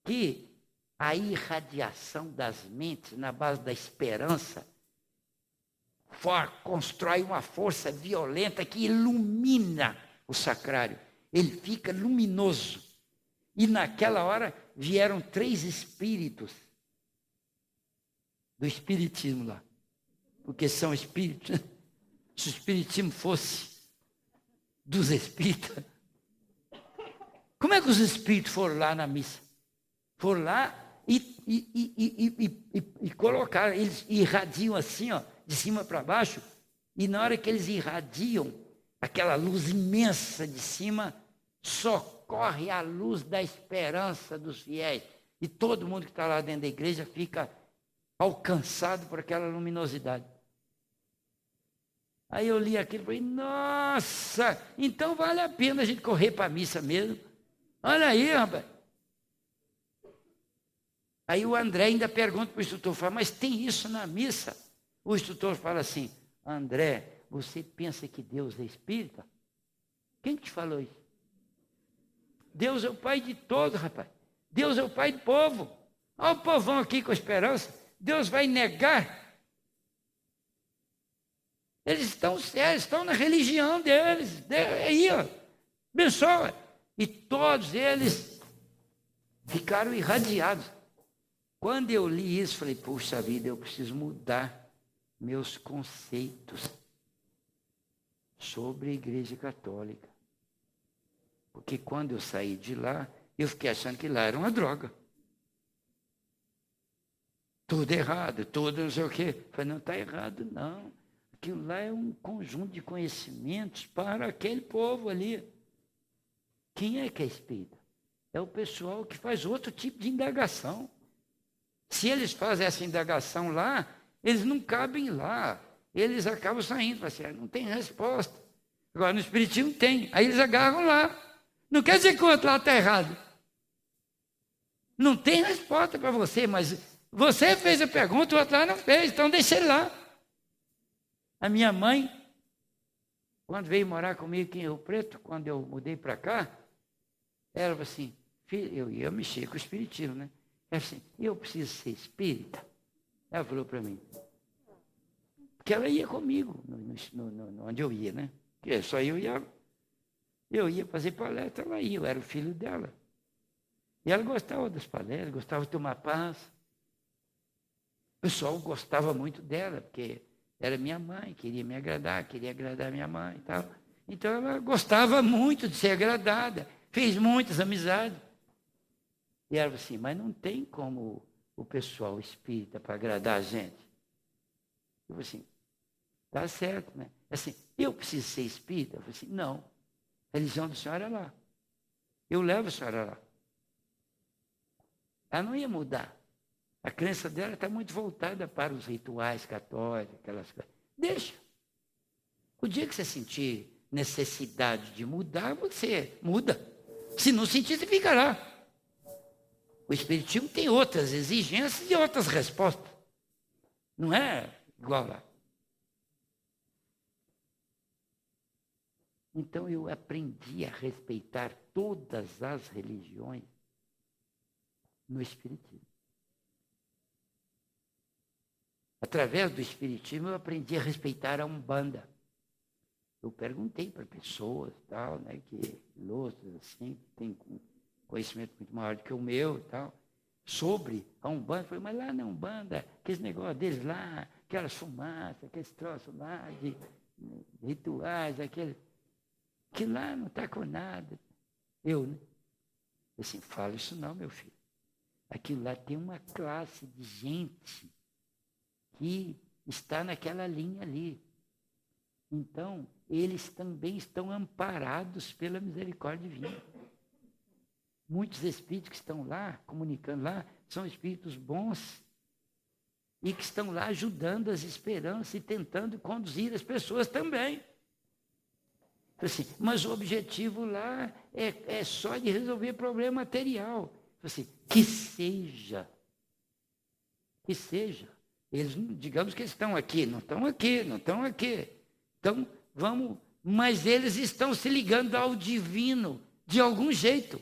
que a irradiação das mentes na base da esperança constrói uma força violenta que ilumina o sacrário. Ele fica luminoso. E naquela hora vieram 3 espíritos do espiritismo lá. Porque são espíritos. Se o espiritismo fosse dos espíritas, como é que os espíritos foram lá na missa? Foram lá e colocaram, eles irradiam assim, ó, de cima para baixo, e na hora que eles irradiam, aquela luz imensa de cima, socorre a luz da esperança dos fiéis. E todo mundo que está lá dentro da igreja fica alcançado por aquela luminosidade. Aí eu li aquilo e falei, nossa, então vale a pena a gente correr para a missa mesmo. Olha aí, rapaz. Aí o André ainda pergunta para o instrutor, fala, mas tem isso na missa? O instrutor fala assim, André, você pensa que Deus é espírita? Quem te falou isso? Deus é o pai de todos, rapaz. Deus é o pai do povo. Olha o povão aqui com esperança. Deus vai negar. Eles estão sérios, estão na religião deles. Aí, ó, abençoa. E todos eles ficaram irradiados. Quando eu li isso, falei, puxa vida, eu preciso mudar meus conceitos sobre a Igreja Católica. Porque quando eu saí de lá, eu fiquei achando que lá era uma droga. Tudo errado, tudo não sei o quê. Falei, não está errado, não. Aquilo lá é um conjunto de conhecimentos para aquele povo ali. Quem é que é espírita? É o pessoal que faz outro tipo de indagação. Se eles fazem essa indagação lá, eles não cabem lá. Eles acabam saindo. Assim, não tem resposta. Agora, no Espiritismo tem. Aí eles agarram lá. Não quer dizer que o outro lá está errado. Não tem resposta para você, mas você fez a pergunta, o outro lá não fez. Então, deixa ele lá. A minha mãe, quando veio morar comigo aqui em Rio Preto, quando eu mudei para cá, ela falou assim, filho, eu ia mexer com o espiritismo, né? Ela falou assim, eu preciso ser espírita? Ela falou para mim. Porque ela ia comigo, onde eu ia, né? Porque só eu ia fazer palestra, ela ia, eu era o filho dela. E ela gostava das palestras, gostava de tomar paz. O pessoal gostava muito dela, porque era minha mãe, queria me agradar, queria agradar minha mãe e tal. Então ela gostava muito de ser agradada, fez muitas amizades. E ela falou assim, mas não tem como o pessoal espírita para agradar a gente. Eu falei assim, tá certo, né? Assim, eu preciso ser espírita? Eu falei assim, não. A religião da senhora é lá. Eu levo a senhora lá. Ela não ia mudar. A crença dela está muito voltada para os rituais católicos, aquelas coisas. Deixa. O dia que você sentir necessidade de mudar, você muda. Se não sentir, você fica lá. O Espiritismo tem outras exigências e outras respostas. Não é igual lá. Então eu aprendi a respeitar todas as religiões no Espiritismo. Através do Espiritismo, eu aprendi a respeitar a Umbanda. Eu perguntei para pessoas, tal, né, que loucos, assim, que têm conhecimento muito maior do que o meu, tal, sobre a Umbanda. Eu falei, mas lá na Umbanda, aqueles negócios deles lá, aquelas fumaças, aqueles troços lá de rituais, que lá não está com nada. Eu, né? Assim, fala isso não, meu filho. Aquilo lá tem uma classe de gente que está naquela linha ali. Então, eles também estão amparados pela misericórdia divina. Muitos espíritos que estão lá, comunicando lá, são espíritos bons e que estão lá ajudando as esperanças e tentando conduzir as pessoas também. Assim, mas o objetivo lá é só de resolver problema material. Assim, que seja. Que seja. Eles, digamos que estão aqui, não estão aqui, não estão aqui. Então, vamos, mas eles estão se ligando ao divino, de algum jeito.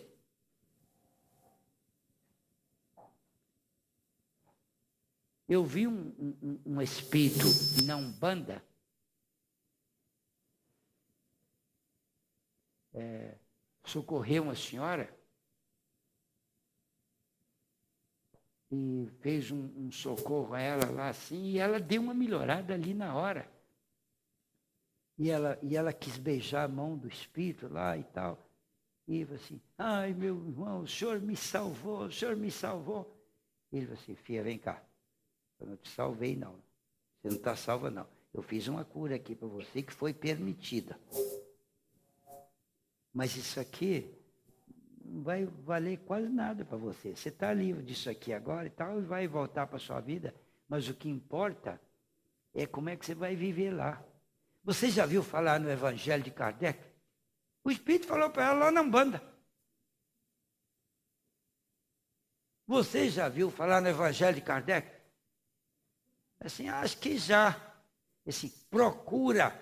Eu vi um espírito na Umbanda, socorreu uma senhora e fez um socorro a ela lá assim, e ela deu uma melhorada ali na hora. E ela quis beijar a mão do espírito lá e tal. E falou assim, ai meu irmão, o senhor me salvou, o senhor me salvou. Ele falou assim, filha, vem cá. Eu não te salvei, não. Você não está salva, não. Eu fiz uma cura aqui para você que foi permitida. Mas isso aqui não vai valer quase nada para você. Você está livre disso aqui agora e tal, e vai voltar para a sua vida. Mas o que importa é como é que você vai viver lá. Você já viu falar no Evangelho de Kardec? O Espírito falou para ela lá na Umbanda. Você já viu falar no Evangelho de Kardec? Assim, acho que já. Assim, procura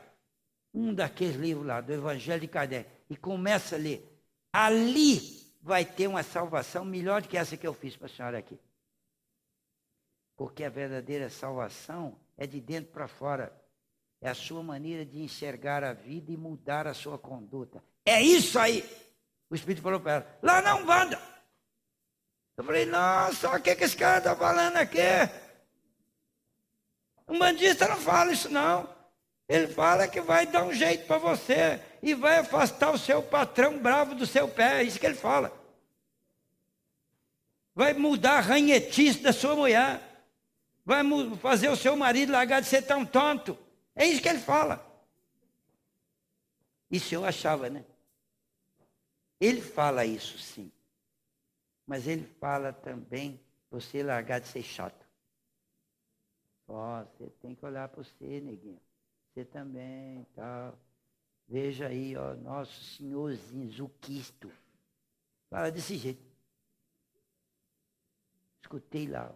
um daqueles livros lá, do Evangelho de Kardec, e começa a ler. Ali vai ter uma salvação melhor do que essa que eu fiz para a senhora aqui. Porque a verdadeira salvação é de dentro para fora. É a sua maneira de enxergar a vida e mudar a sua conduta. É isso aí! O Espírito falou para ela, lá na Umbanda. Eu falei, nossa, o que esse cara está falando aqui? Um bandista não fala isso, não. Ele fala que vai dar um jeito para você e vai afastar o seu patrão bravo do seu pé. É isso que ele fala. Vai mudar a ranhetice da sua mulher. Vai fazer o seu marido largar de ser tão tonto. É isso que ele fala. Isso eu achava, né? Ele fala isso, sim. Mas ele fala também você largar de ser chato. Ó, você tem que olhar para você, neguinho. Você também, tal. Veja aí, ó, nosso senhorzinho, o Cristo. Fala desse jeito. Escutei lá.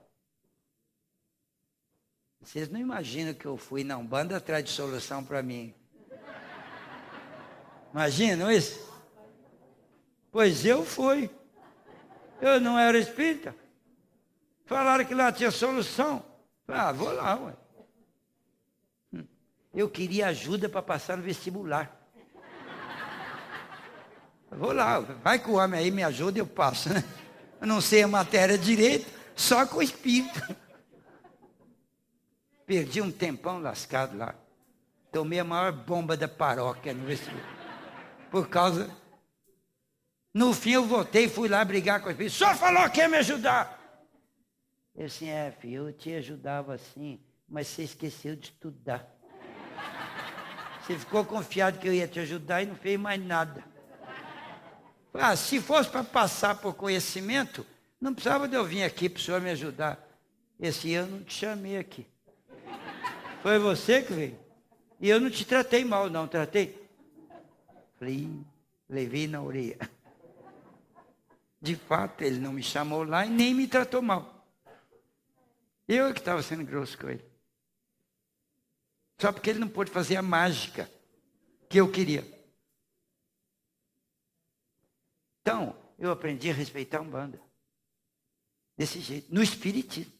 Vocês não imaginam que eu fui na Umbanda atrás de solução para mim. Imaginam isso? Pois eu fui. Eu não era espírita. Falaram que lá tinha solução. Ah, vou lá, ué. Eu queria ajuda para passar no vestibular. Vou lá, vai que o homem aí me ajuda e eu passo, né? Eu não sei a matéria direito, só com o espírito. Perdi um tempão lascado lá. Tomei a maior bomba da paróquia no vestibular. Por causa... No fim eu voltei e fui lá brigar com o espírito. O senhor falou que ia me ajudar. Eu assim, filho, eu te ajudava assim, mas você esqueceu de estudar. Você ficou confiado que eu ia te ajudar e não fez mais nada. Ah, se fosse para passar por conhecimento, não precisava de eu vir aqui para o senhor me ajudar. Esse ano eu não te chamei aqui. Foi você que veio. E eu não te tratei mal, não, tratei? Falei, levei na orelha. De fato, ele não me chamou lá e nem me tratou mal. Eu que estava sendo grosso com ele. Só porque ele não pôde fazer a mágica que eu queria. Então, eu aprendi a respeitar a Umbanda. Desse jeito, no espiritismo.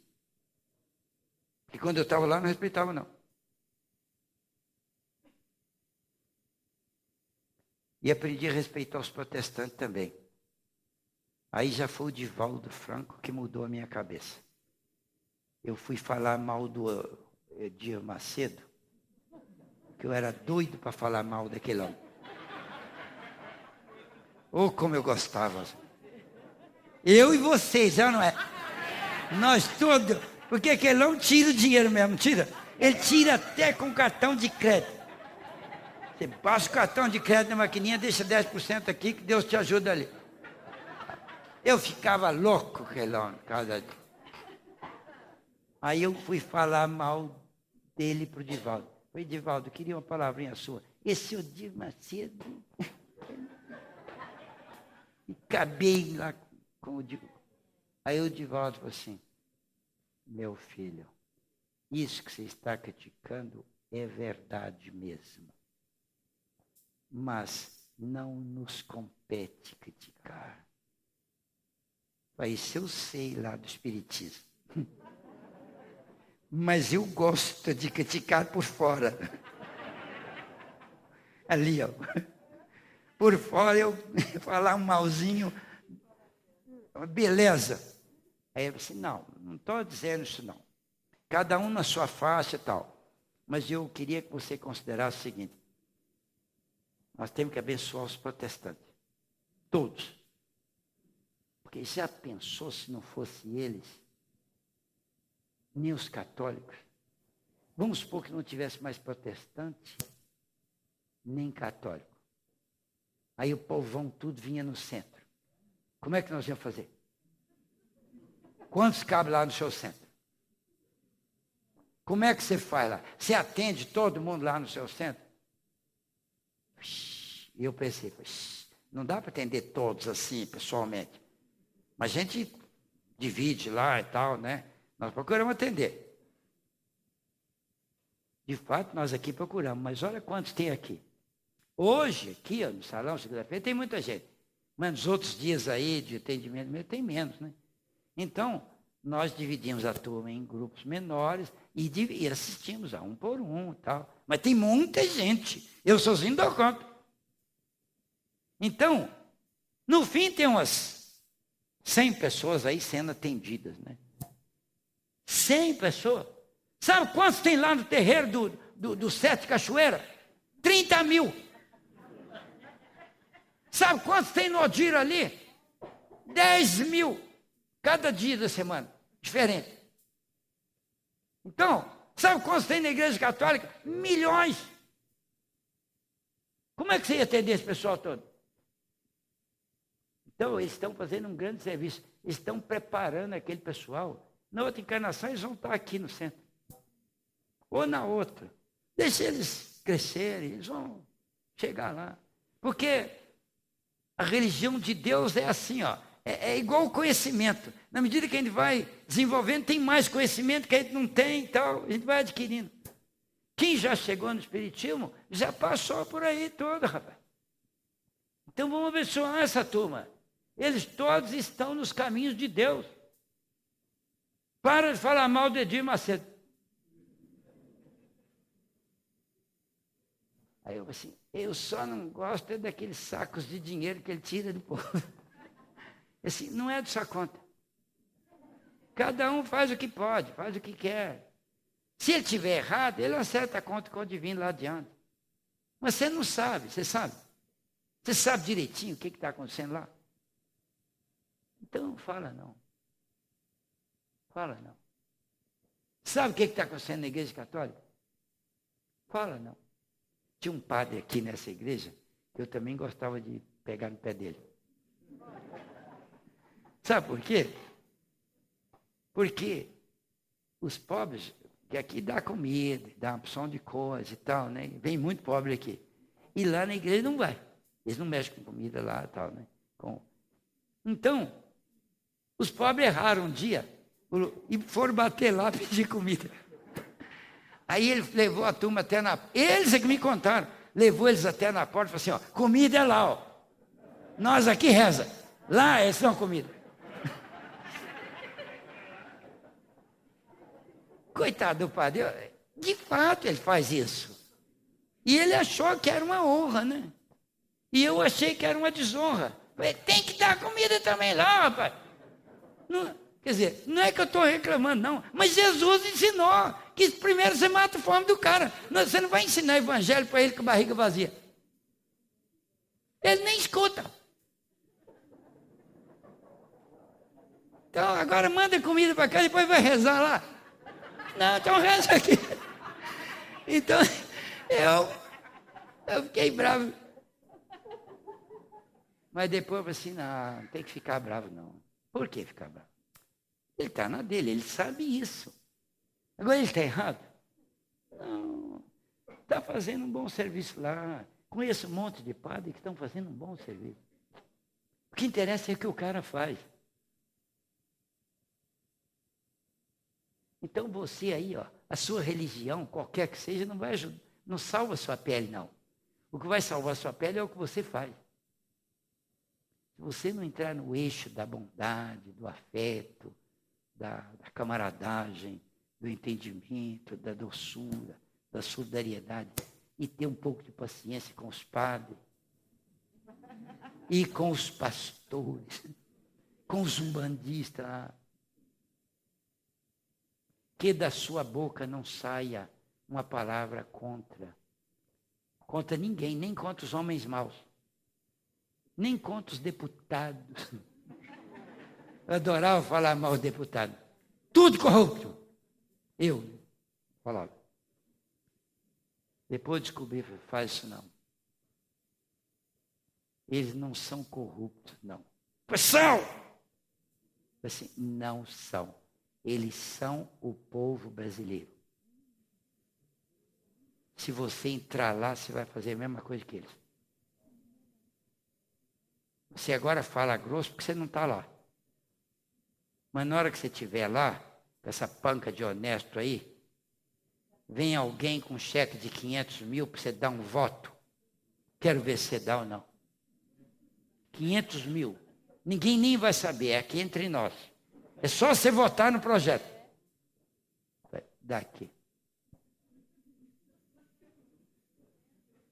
E quando eu estava lá, não respeitava, não. E aprendi a respeitar os protestantes também. Aí já foi o Divaldo Franco que mudou a minha cabeça. Eu fui falar mal do Edir Macedo, que eu era doido para falar mal daquele homem. Oh, como eu gostava. Eu e vocês, já não é? Nós todos, porque aquele homem tira o dinheiro mesmo, tira. Ele tira até com cartão de crédito. Você passa o cartão de crédito na maquininha, deixa 10% aqui, que Deus te ajuda ali. Eu ficava louco com aquele homem, por causa disso. Aí eu fui falar mal dele para o Divaldo. Falei, Divaldo, eu queria uma palavrinha sua. esse Odir Macedo. E acabei lá com o Divaldo. Aí o Divaldo falou assim, meu filho, isso que você está criticando é verdade mesmo. Mas não nos compete criticar. Isso eu sei lá do Espiritismo. Mas eu gosto de criticar por fora. Ali, ó. Por fora eu falar um malzinho, beleza. Aí eu disse, não estou dizendo isso não. Cada um na sua faixa e tal. Mas eu queria que você considerasse o seguinte. Nós temos que abençoar os protestantes. Todos. Porque já pensou se não fosse eles, nem os católicos? Vamos supor que não tivesse mais protestante, nem católico. Aí o povão tudo vinha no centro. Como é que nós íamos fazer? Quantos cabem lá no seu centro? Como é que você faz lá? Você atende todo mundo lá no seu centro? E eu pensei, não dá para atender todos assim, pessoalmente. Mas a gente divide lá e tal, né? Nós procuramos atender. De fato, nós aqui procuramos, mas olha quantos tem aqui. Hoje, aqui, ó, no salão, segunda-feira, tem muita gente. Mas nos outros dias aí de atendimento, tem menos, né? Então, nós dividimos a turma em grupos menores e assistimos a um por um e tal. Mas tem muita gente. Eu sozinho dou conta. Então, no fim tem umas 100 pessoas aí sendo atendidas, né? 100 pessoas. Sabe quantos tem lá no terreiro do Sete Cachoeira? 30 mil. Sabe quantos tem no Odir ali? 10 mil. Cada dia da semana. Diferente. Então, sabe quantos tem na Igreja Católica? Milhões. Como é que você ia atender esse pessoal todo? Então, eles estão fazendo um grande serviço. Eles estão preparando aquele pessoal. Na outra encarnação, eles vão estar aqui no centro. Ou na outra. Deixa eles crescerem, eles vão chegar lá. Porque a religião de Deus é assim, ó. É igual o conhecimento. Na medida que a gente vai desenvolvendo, tem mais conhecimento que a gente não tem e tal. A gente vai adquirindo. Quem já chegou no Espiritismo, já passou por aí todo, rapaz. Então vamos abençoar essa turma. Eles todos estão nos caminhos de Deus. Para de falar mal de Edir Macedo. Aí eu assim, eu só não gosto daqueles sacos de dinheiro que ele tira do povo. Assim, não é de sua conta. Cada um faz o que pode, faz o que quer. Se ele estiver errado, ele acerta a conta com o divino lá adiante. Mas você não sabe, você sabe? Você sabe direitinho o que está acontecendo lá? Então, fala não. Fala não. Sabe o que está acontecendo na Igreja Católica? Fala não. Tinha um padre aqui nessa igreja que eu também gostava de pegar no pé dele. Sabe por quê? Porque os pobres, que aqui dá comida, dá uma opção de coisa e tal, né? Vem muito pobre aqui. E lá na igreja não vai. Eles não mexem com comida lá e tal, né? Então, os pobres erraram um dia e foram bater lá pedir comida. Aí ele levou a turma até na... Eles é que me contaram. Levou eles até na porta e falou assim, ó, comida é lá, ó. Nós aqui reza. Lá eles dão comida. Coitado do padre. De fato ele faz isso. E ele achou que era uma honra, né? E eu achei que era uma desonra. Falei, tem que dar comida também lá, rapaz. Não, quer dizer, não é que eu estou reclamando, não. Mas Jesus ensinou que primeiro você mata a fome do cara. Você não vai ensinar evangelho para ele com a barriga vazia. Ele nem escuta. Então agora manda comida para cá, depois vai rezar lá. Não, então reza aqui. Então eu fiquei bravo. Mas depois eu falei assim, não tem que ficar bravo não. Por que ficar bravo? Ele está na dele, ele sabe isso. Agora ele está errado? Não. está fazendo um bom serviço lá. Conheço um monte de padres que estão fazendo um bom serviço. O que interessa é o que o cara faz. Então você aí, ó, a sua religião, qualquer que seja, não vai ajudar, não salva a sua pele, não. O que vai salvar a sua pele é o que você faz. Se você não entrar no eixo da bondade, do afeto, da camaradagem, do entendimento, da doçura, da solidariedade, e ter um pouco de paciência com os padres, e com os pastores, com os umbandistas lá, que da sua boca não saia uma palavra contra ninguém, nem contra os homens maus, nem contra os deputados. Eu adorava falar mal dos deputados. Tudo corrupto. Eu falava. Depois descobri, faz isso não. Eles não são corruptos, não. Pois são! Assim, não são. Eles são o povo brasileiro. Se você entrar lá, você vai fazer a mesma coisa que eles. Você agora fala grosso porque você não está lá. Mas na hora que você estiver lá, com essa panca de honesto aí, vem alguém com um cheque de 500 mil para você dar um voto. Quero ver se você dá ou não. 500 mil. Ninguém nem vai saber, é aqui entre nós. É só você votar no projeto. Daqui.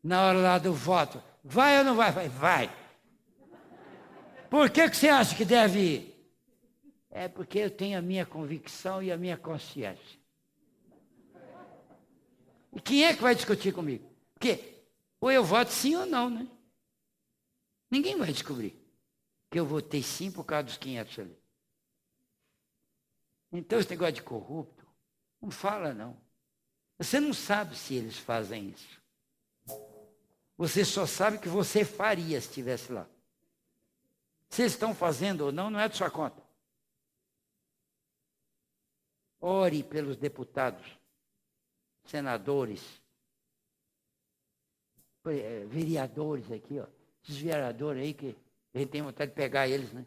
Na hora lá do voto, vai ou não vai? Vai. Por que você acha que deve ir? É porque eu tenho a minha convicção e a minha consciência. E quem é que vai discutir comigo? Porque ou eu voto sim ou não, né? Ninguém vai descobrir que eu votei sim por causa dos 500 ali. Então esse negócio de corrupto, não fala não. Você não sabe se eles fazem isso. Você só sabe que você faria se estivesse lá. Se eles estão fazendo ou não, não é de sua conta. Ore pelos deputados, senadores, vereadores aqui, ó. Esses vereadores aí que a gente tem vontade de pegar eles, né?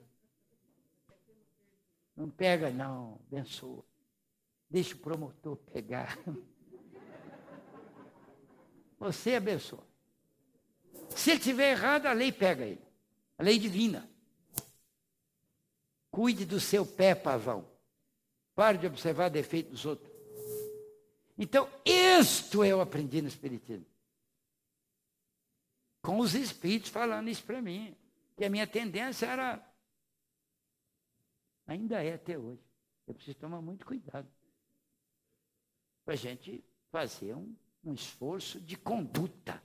Não pega não, abençoa. Deixa o promotor pegar. Você abençoa. Se ele estiver errado, a lei pega ele. A lei divina. Cuide do seu pé, pavão. Pare de observar defeito dos outros. Então, isto eu aprendi no Espiritismo. Com os Espíritos falando isso para mim. Que a minha tendência era... Ainda é até hoje. Eu preciso tomar muito cuidado. Para a gente fazer um esforço de conduta.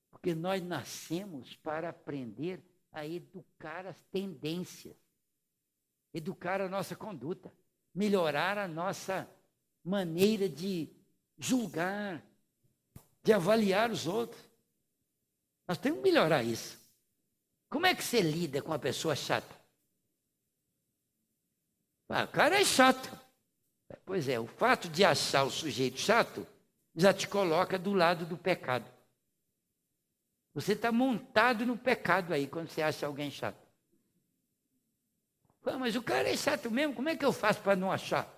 Porque nós nascemos para aprender a educar as tendências. Educar a nossa conduta. Melhorar a nossa maneira de julgar, de avaliar os outros. Nós temos que melhorar isso. Como é que você lida com uma pessoa chata? Ah, o cara é chato. Pois é, o fato de achar o sujeito chato já te coloca do lado do pecado. Você está montado no pecado aí quando você acha alguém chato. Ah, mas o cara é chato mesmo, como é que eu faço para não achar?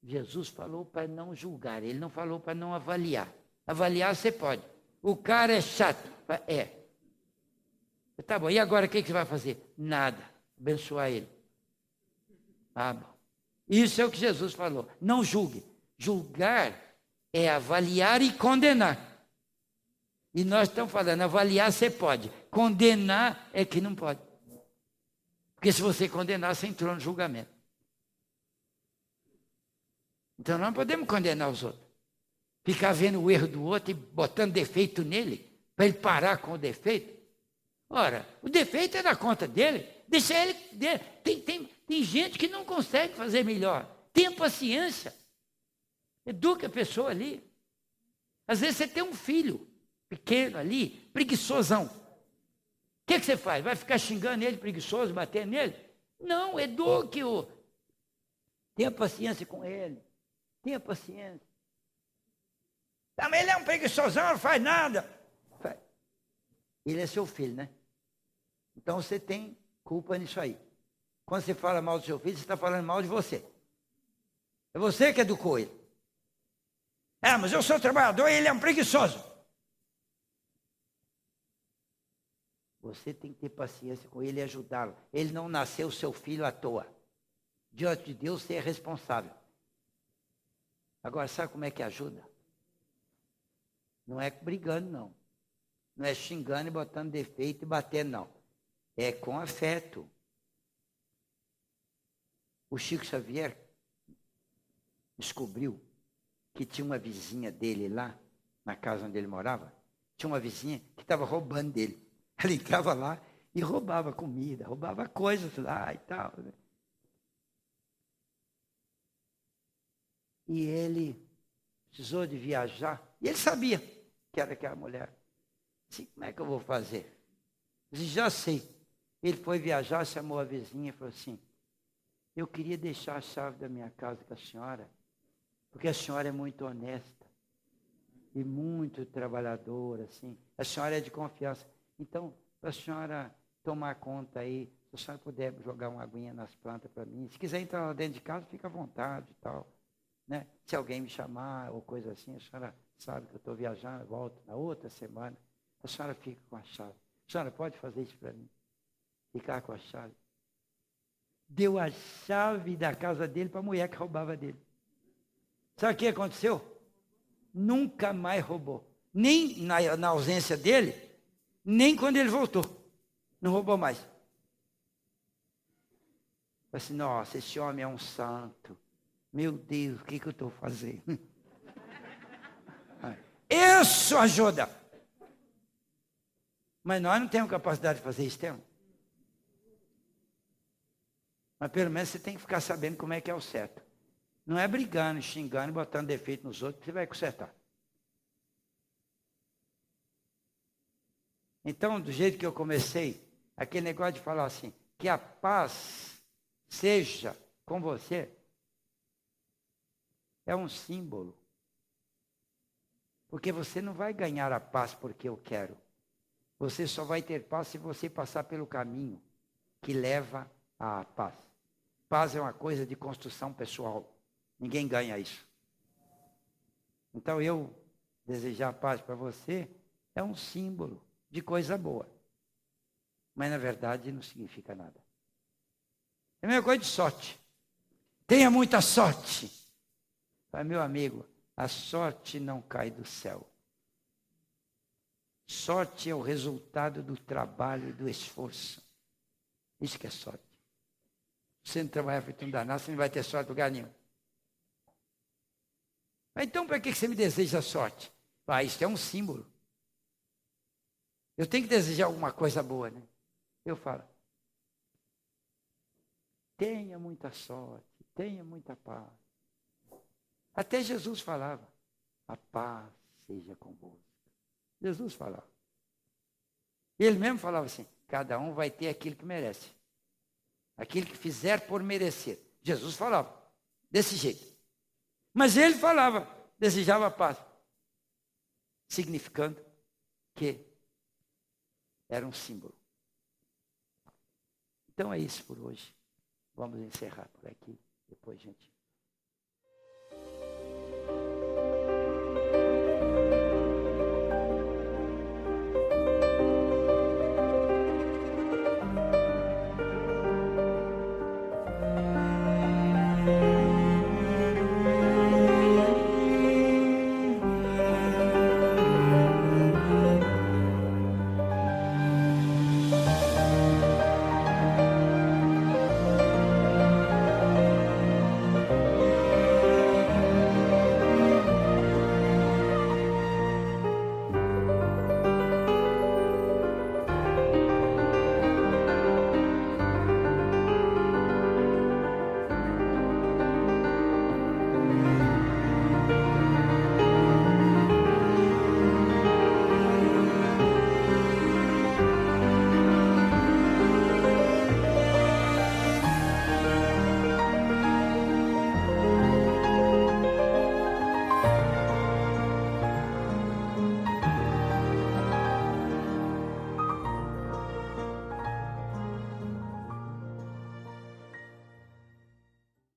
Jesus falou para não julgar, ele não falou para não avaliar. Avaliar você pode. O cara é chato. É. Tá bom, e agora o que você vai fazer? Nada. Abençoar ele. Ah, bom. Isso é o que Jesus falou. Não julgue. Julgar é avaliar e condenar. E nós estamos falando, avaliar você pode. Condenar é que não pode. Porque se você condenar, você entrou no julgamento. Então nós não podemos condenar os outros. Ficar vendo o erro do outro e botando defeito nele, para ele parar com o defeito. Ora, o defeito é da conta dele. Deixa ele. Tem gente que não consegue fazer melhor. Tenha paciência. Educa a pessoa ali. Às vezes você tem um filho pequeno ali, preguiçosão. O que você faz? Vai ficar xingando ele, preguiçoso, batendo nele? Não, eduque-o. Tenha paciência com ele. Tenha paciência. Ah, mas ele é um preguiçosão, não faz nada. Ele é seu filho, né? Então você tem culpa nisso aí. Quando você fala mal do seu filho, você está falando mal de você. É você que educou ele. Ah, mas eu sou trabalhador e ele é um preguiçoso. Você tem que ter paciência com ele e ajudá-lo. Ele não nasceu seu filho à toa. Diante de Deus, você é responsável. Agora, sabe como é que ajuda? Não é brigando, não. Não é xingando e botando defeito e batendo, não. É com afeto. O Chico Xavier descobriu que tinha uma vizinha dele lá, na casa onde ele morava, tinha uma vizinha que estava roubando dele. Ela entrava lá e roubava comida, roubava coisas lá e tal. Né? E ele precisou de viajar. E ele sabia que era aquela mulher. Disse, como é que eu vou fazer? Disse, já sei. Ele foi viajar, chamou a vizinha e falou assim, eu queria deixar a chave da minha casa com a senhora, porque a senhora é muito honesta e muito trabalhadora, assim. A senhora é de confiança. Então, para a senhora tomar conta aí, se a senhora puder jogar uma aguinha nas plantas para mim, se quiser entrar lá dentro de casa, fica à vontade e tal. Né? Se alguém me chamar ou coisa assim, a senhora sabe que eu estou viajando, volto na outra semana, a senhora fica com a chave. A senhora pode fazer isso para mim? Ficar com a chave. Deu a chave da casa dele para a mulher que roubava dele. Sabe o que aconteceu? Nunca mais roubou. Nem na ausência dele, nem quando ele voltou. Não roubou mais. Falei assim, nossa, esse homem é um santo. Meu Deus, o que eu estou fazendo? Isso ajuda. Mas nós não temos capacidade de fazer isso, temos? Mas pelo menos você tem que ficar sabendo como é que é o certo. Não é brigando, xingando, botando defeito nos outros, que você vai consertar. Então, do jeito que eu comecei, aquele negócio de falar assim, que a paz seja com você, é um símbolo. Porque você não vai ganhar a paz porque eu quero. Você só vai ter paz se você passar pelo caminho que leva à paz. Paz é uma coisa de construção pessoal. Ninguém ganha isso. Então, eu desejar paz para você é um símbolo de coisa boa. Mas, na verdade, não significa nada. É a mesma coisa de sorte. Tenha muita sorte. Mas, meu amigo, a sorte não cai do céu. Sorte é o resultado do trabalho e do esforço. Isso que é sorte. Se você não trabalhar feito um danado, você não vai ter sorte em lugar nenhum. Mas então, para que você me deseja sorte? Isso é um símbolo. Eu tenho que desejar alguma coisa boa, né? Eu falo, tenha muita sorte, tenha muita paz. Até Jesus falava, a paz seja convosco. Jesus falava. Ele mesmo falava assim, cada um vai ter aquilo que merece. Aquilo que fizer por merecer. Jesus falava desse jeito. Mas ele falava, desejava a paz. Significando que era um símbolo. Então é isso por hoje. Vamos encerrar por aqui. Depois, gente.